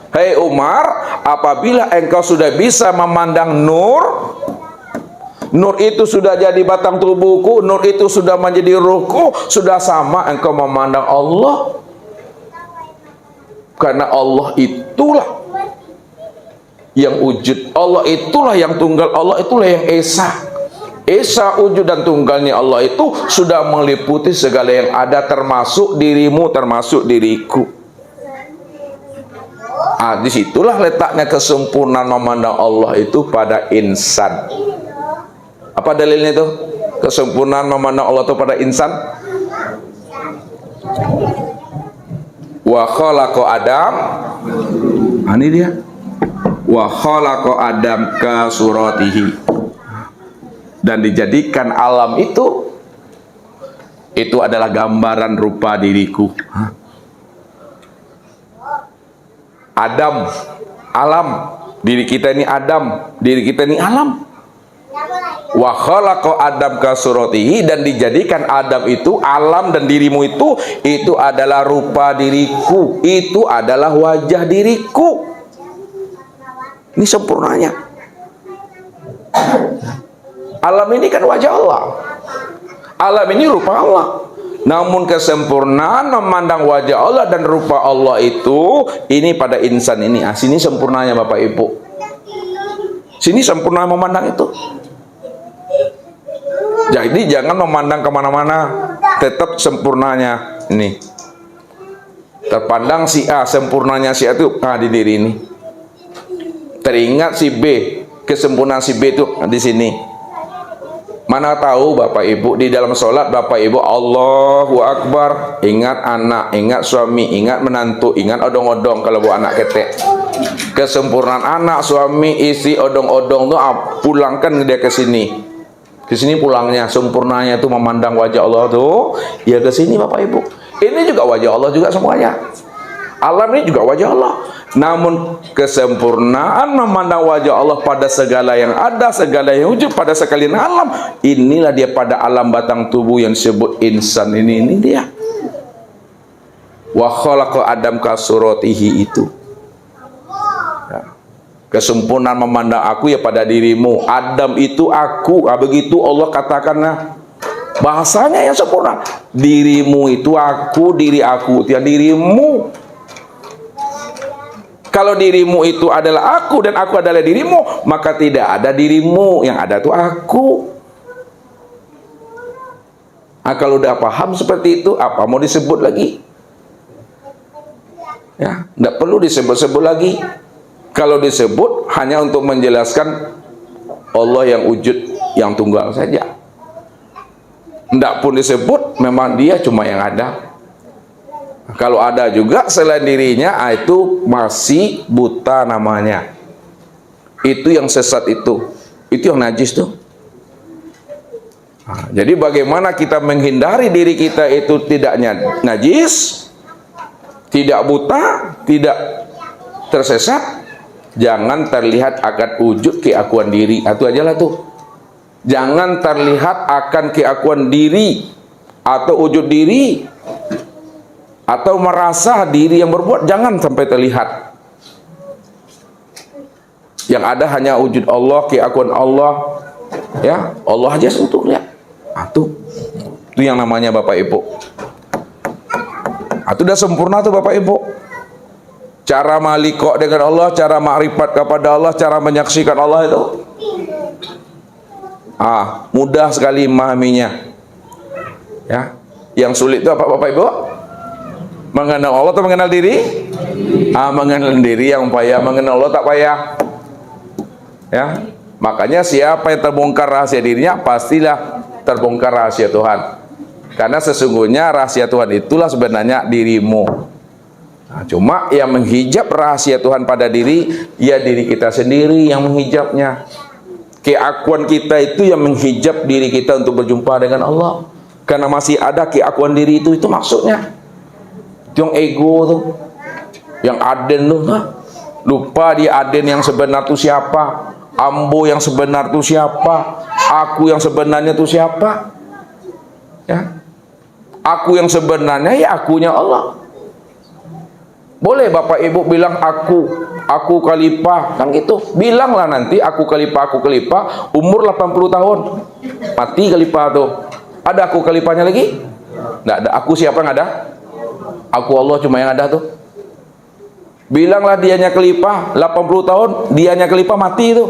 Hei Umar, apabila engkau sudah bisa memandang nur, nur itu sudah jadi batang tubuhku, nur itu sudah menjadi ruhku, sudah sama engkau memandang Allah. Karena Allah itulah yang wujud, Allah itulah yang tunggal, Allah itulah yang esa. Esa, wujud dan tunggalnya Allah itu sudah meliputi segala yang ada, termasuk dirimu, termasuk diriku. Disitulah letaknya kesempurnaan memandang Allah itu pada insan. Apa dalilnya itu? Kesempurnaan memandang Allah itu pada insan. Wa khalaqa Adam. Ini dia. Wa khalaqa Adam ka suratihi. Dan dijadikan alam itu adalah gambaran rupa diriku. Adam, alam, diri kita ini Adam, diri kita ini alam. Wa khalaqa Adam ka suratihi, dan dijadikan Adam itu, alam dan dirimu itu adalah rupa diriku, itu adalah wajah diriku. Ini sempurnanya. Alam ini kan wajah Allah, alam ini rupa Allah. Namun kesempurnaan memandang wajah Allah dan rupa Allah itu, ini pada insan ini. Sini sempurnanya Bapak Ibu. Sini sempurna memandang itu. Jadi jangan memandang kemana-mana, tetap sempurnanya ini. Terpandang si A, sempurnanya si A itu di diri ini. Teringat si B, kesempurnaan si B itu di sini. Mana tahu Bapak Ibu di dalam sholat, Bapak Ibu Allahu Akbar, ingat anak, ingat suami, ingat menantu, ingat odong-odong kalau buat anak ketek. Kesempurnaan anak, suami, istri, odong-odong itu pulangkan dia ke sini. Ke sini pulangnya, sempurnanya itu memandang wajah Allah tuh, ya ke sini Bapak Ibu. Ini juga wajah Allah juga semuanya. Alam ini juga wajah Allah. Namun kesempurnaan memandang wajah Allah pada segala yang ada, segala yang wujud, pada sekalian alam, inilah dia pada alam batang tubuh yang disebut insan ini dia. Wa khalaqa Adam ka suratihi itu. Ya. Kesempurnaan memandang aku ya pada dirimu. Adam itu aku. Begitu Allah katakanlah. Bahasanya yang sempurna. Dirimu itu aku, diri aku itu dirimu. Kalau dirimu itu adalah aku dan aku adalah dirimu, maka tidak ada dirimu, yang ada itu aku. Kalau udah paham seperti itu, apa mau disebut lagi? Ya, tidak perlu disebut-sebut lagi. Kalau disebut hanya untuk menjelaskan Allah yang wujud, yang tunggal saja. Tidak pun disebut, memang dia cuma yang ada. Kalau ada juga selain dirinya, itu masih buta namanya. Itu yang sesat itu yang najis tuh. Jadi bagaimana kita menghindari diri kita itu tidak najis, tidak buta, tidak tersesat? Jangan terlihat akan wujud keakuan diri. Itu aja lah tuh. Jangan terlihat akan keakuan diri atau wujud diri atau merasa diri yang berbuat, jangan sampai terlihat. Yang ada hanya wujud Allah, keakuan Allah, ya Allah aja untuk lihat. Itu yang namanya Bapak Ibu. Itu udah sempurna tuh Bapak Ibu. Cara malikok dengan Allah, cara makrifat kepada Allah, cara menyaksikan Allah itu mudah sekali memahaminya. Ya, yang sulit itu apa Bapak Ibu? Mengenal Allah atau mengenal diri? Mengenal diri yang payah, mengenal Allah tak payah. Ya, makanya siapa yang terbongkar rahasia dirinya, pastilah terbongkar rahasia Tuhan. Karena sesungguhnya rahasia Tuhan itulah sebenarnya dirimu. Cuma yang menghijab rahasia Tuhan pada diri, ya diri kita sendiri yang menghijabnya. Keakuan kita itu yang menghijab diri kita untuk berjumpa dengan Allah. Karena masih ada keakuan diri itu maksudnya. Yang ego tuh, yang aden tuh, lupa dia aden yang sebenar itu siapa, ambo yang sebenar itu siapa, aku yang sebenarnya itu siapa. Ya, aku yang sebenarnya ya akunya Allah. Boleh Bapak Ibu bilang aku khalifah, kan gitu. Bilanglah nanti aku khalifah, umur 80 tahun. Mati khalifah tuh. Ada aku khalifahnya lagi? Nggak ada. Aku siapa yang ada? Aku Allah cuma yang ada tuh. Bilanglah dianya khalifah 80 tahun, dianya khalifah mati itu.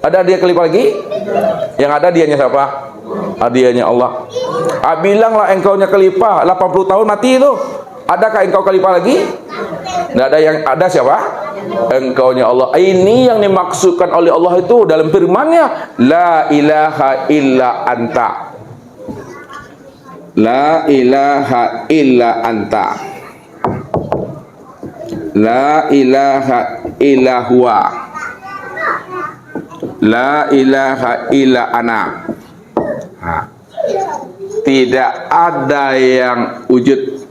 Ada dia khalifah lagi? Yang ada dianya siapa? Dianya Allah. Bilanglah engkaunya khalifah 80 tahun mati itu. Adakah engkau khalifah lagi? Tidak ada. Yang ada siapa? Engkaunya Allah. Ini yang dimaksudkan oleh Allah itu dalam firman-Nya, la ilaha illa anta. La ilaha illa anta. La ilaha illa huwa. La ilaha illa ana. Tidak ada yang wujud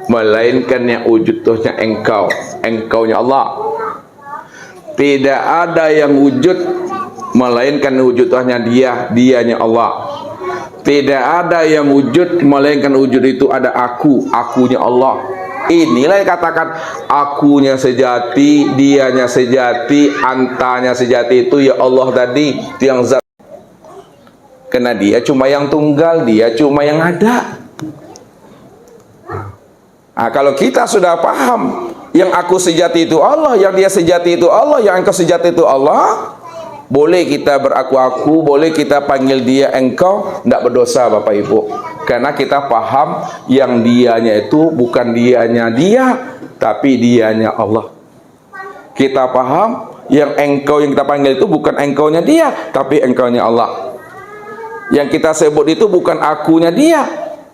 melainkan yang wujud tuhnya engkaunya Allah. Tidak ada yang wujud melainkan wujud tuhnya dianya Allah. Tidak ada yang wujud melainkan wujud itu ada akunya Allah. Inilah yang katakan akunya sejati, dianya sejati, antanya sejati, itu ya Allah tadi, itu yang zat. Karena dia cuma yang tunggal, dia cuma yang ada. Kalau kita sudah paham yang aku sejati itu Allah, yang dia sejati itu Allah, yang engkau sejati itu Allah, boleh kita beraku-aku, boleh kita panggil dia engkau, tidak berdosa Bapak Ibu. Karena kita paham yang dianya itu bukan dianya dia, tapi dianya Allah. Kita paham yang engkau yang kita panggil itu bukan engkaunya dia, tapi engkaunya Allah. Yang kita sebut itu bukan akunya dia,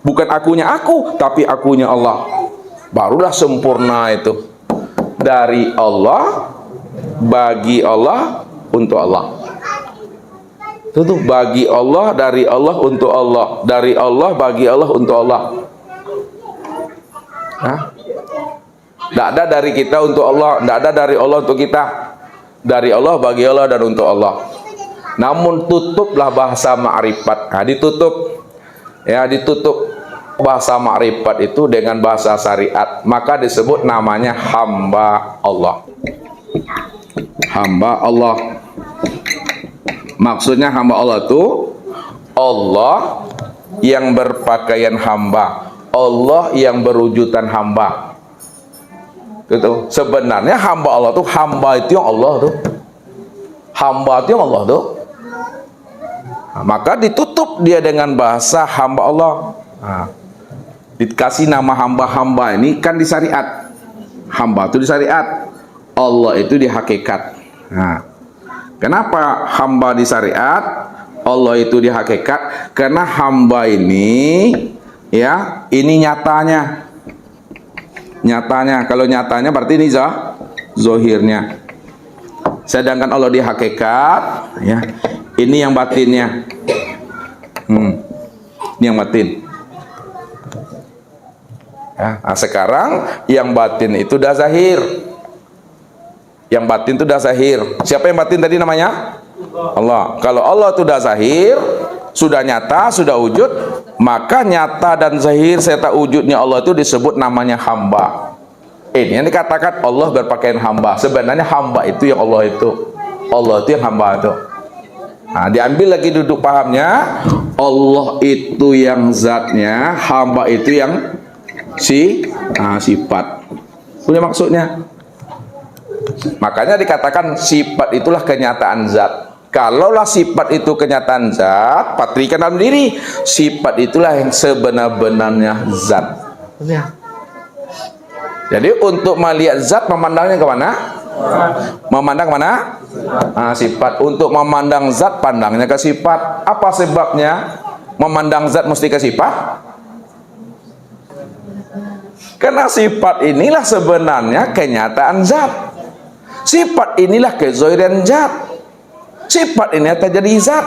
bukan akunya aku, tapi akunya Allah. Barulah sempurna itu. Dari Allah, bagi Allah, untuk Allah. Itu tuh bagi Allah, dari Allah, untuk Allah. Dari Allah, bagi Allah, untuk Allah. Tidak ada dari kita untuk Allah, tidak ada dari Allah untuk kita. Dari Allah, bagi Allah, dan untuk Allah. Namun tutuplah bahasa ma'rifat. Ditutup. Ya, ditutup bahasa ma'rifat itu dengan bahasa syariat, maka disebut namanya hamba Allah. Hamba Allah. Maksudnya hamba Allah itu Allah yang berpakaian hamba, Allah yang berwujudan hamba. Itu sebenarnya hamba Allah itu, hamba itu yang Allah tuh. Hamba itu yang Allah tuh. Maka ditutup dia dengan bahasa hamba Allah. Dikasih nama hamba-hamba ini kan di syariat. Hamba itu di syariat, Allah itu di hakikat. Kenapa hamba di syariat, Allah itu di hakikat? Karena hamba ini, ya, ini nyatanya. Nyatanya, kalau nyatanya berarti ini zohirnya. Sedangkan Allah di hakikat, ya, ini yang batinnya. Ini yang batin. Sekarang yang batin itu dah zahir. Yang batin itu dah zahir. Siapa yang batin tadi namanya? Allah. Kalau Allah itu dah zahir, sudah nyata, sudah wujud, Maka nyata dan zahir serta wujudnya Allah itu disebut namanya hamba. Ini yang dikatakan Allah berpakaian hamba. Sebenarnya hamba itu yang Allah itu. Allah itu yang hamba itu. Nah, diambil lagi duduk pahamnya. Allah itu yang zatnya, hamba itu yang sifat. Punya maksudnya. Makanya dikatakan sifat itulah kenyataan zat. Kalaulah sifat itu kenyataan zat, patrikan dalam diri. Sifat itulah yang sebenar-benarnya zat. Jadi untuk melihat zat, memandangnya ke mana? Memandang mana? Sifat. Untuk memandang zat, pandangnya ke sifat. Apa sebabnya memandang zat mesti ke sifat? Karena sifat inilah sebenarnya kenyataan zat. Sifat inilah kezohiran zat. Sifat ini terjadi zat.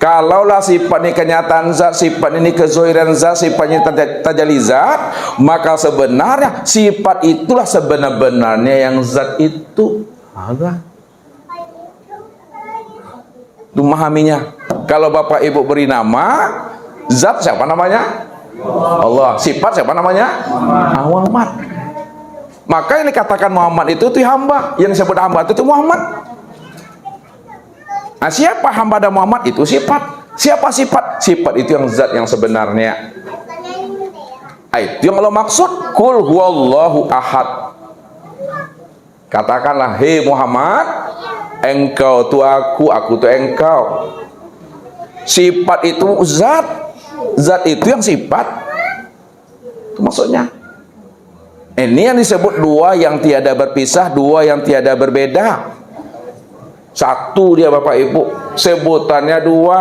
Kalaulah sifat ini kenyataan zat, sifat ini kezohiran zat, sifatnya terjadi zat, maka sebenarnya sifat itulah sebenar-benarnya yang zat itu. Apa? Itu memahaminya. Kalau Bapak Ibu beri nama, zat siapa namanya? Allah. Sifat siapa namanya? Muhammad. Maka yang dikatakan Muhammad itu hamba. Yang disebut hamba itu Muhammad. Nah, siapa hamba dan Muhammad itu sifat. Siapa sifat? Sifat itu yang zat yang sebenarnya. Itu yang Allah maksud. Qul huwallahu ahad. Katakanlah, hei Muhammad, engkau tu aku tu engkau. Sifat itu zat. Zat itu yang sifat. Itu maksudnya. Ini yang disebut dua yang tiada berpisah, dua yang tiada berbeda. Satu dia Bapak Ibu, sebutannya dua,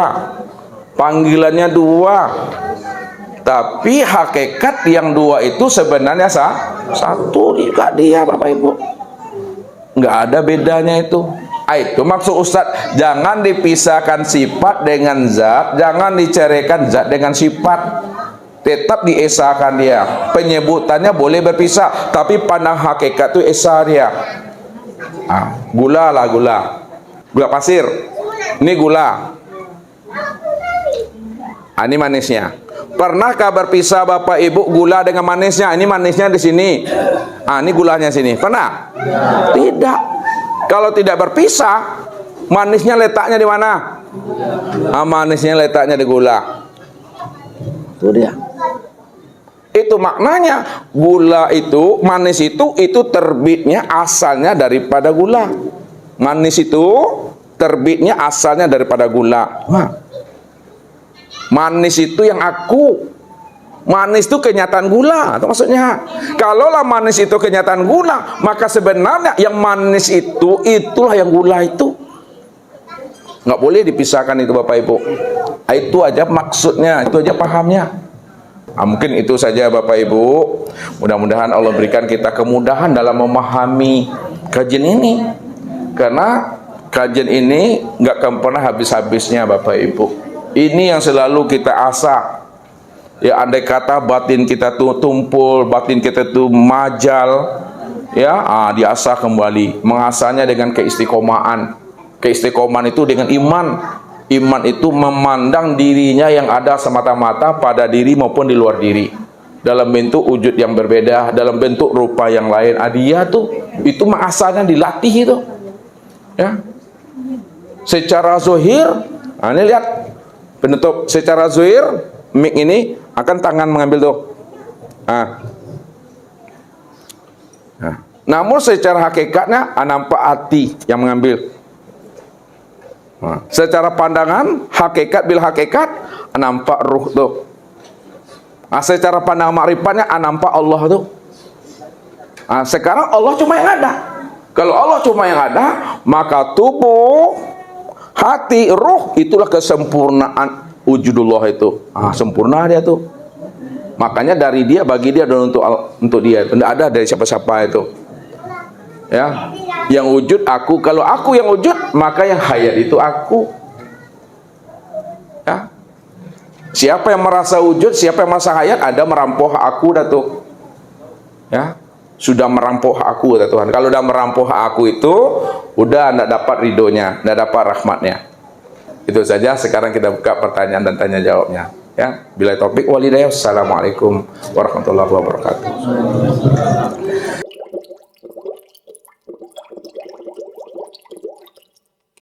panggilannya dua, tapi hakikat yang dua itu sebenarnya satu juga dia Bapak Ibu. Nggak ada bedanya itu. Itu maksud Ustadz, jangan dipisahkan sifat dengan zat, jangan diceraikan zat dengan sifat. Tetap diesakan dia. Penyebutannya boleh berpisah, tapi pandang hakikat itu esa dia. Gula lah gula. Gula pasir. Ini gula. Ini manisnya. Pernahkah berpisah Bapak Ibu gula dengan manisnya? Ini manisnya di sini. Ini gulanya sini. Pernah? Tidak. Kalau tidak berpisah, manisnya letaknya di mana? Manisnya letaknya di gula. Itu dia. Itu maknanya gula itu, manis itu terbitnya asalnya daripada gula. Manis itu terbitnya asalnya daripada gula. Manis itu yang aku. Manis itu kenyataan gula. Itu maksudnya. Kalaulah manis itu kenyataan gula, maka sebenarnya yang manis itu itulah yang gula itu. Nggak boleh dipisahkan itu Bapak Ibu. Itu aja maksudnya, itu aja pahamnya. Mungkin itu saja Bapak Ibu. Mudah-mudahan Allah berikan kita kemudahan dalam memahami kajian ini. Karena kajian ini nggak akan pernah habis-habisnya Bapak Ibu. Ini yang selalu kita asah. Ya, andai kata batin kita tuh tumpul, batin kita tuh majal, ya, diasah kembali. Mengasahnya dengan keistiqomahan. Keistiqomahan itu dengan iman. Iman itu memandang dirinya yang ada semata-mata pada diri maupun di luar diri, dalam bentuk wujud yang berbeda, dalam bentuk rupa yang lain. Dia tuh itu mengasahnya dilatih itu, ya. Secara zahir, ini lihat penutup. Secara zahir, mic ini akan tangan mengambil tuh. Namun secara hakikatnya nampak hati yang mengambil. Secara pandangan hakikat bil hakikat nampak ruh tuh. Secara pandang makrifatnya nampak Allah tuh. Sekarang Allah cuma yang ada. Kalau Allah cuma yang ada, maka tubuh, hati, ruh itulah kesempurnaan wujudullah itu. Sempurna dia tuh. Makanya dari dia, bagi dia, dan untuk dia. Tidak ada dari siapa-siapa itu. Ya, yang wujud aku. Kalau aku yang wujud, maka yang hayat itu aku. Ya. Siapa yang merasa wujud, siapa yang merasa hayat, ada merampok aku dah tuh. Ya, sudah merampok aku dah Tuhan. Kalau udah merampok aku itu, udah tidak dapat ridhonya, tidak dapat rahmatnya. Itu saja. Sekarang kita buka pertanyaan dan tanya jawabnya. Ya, bila taufik wal hidayah. Assalamualaikum warahmatullahi wabarakatuh.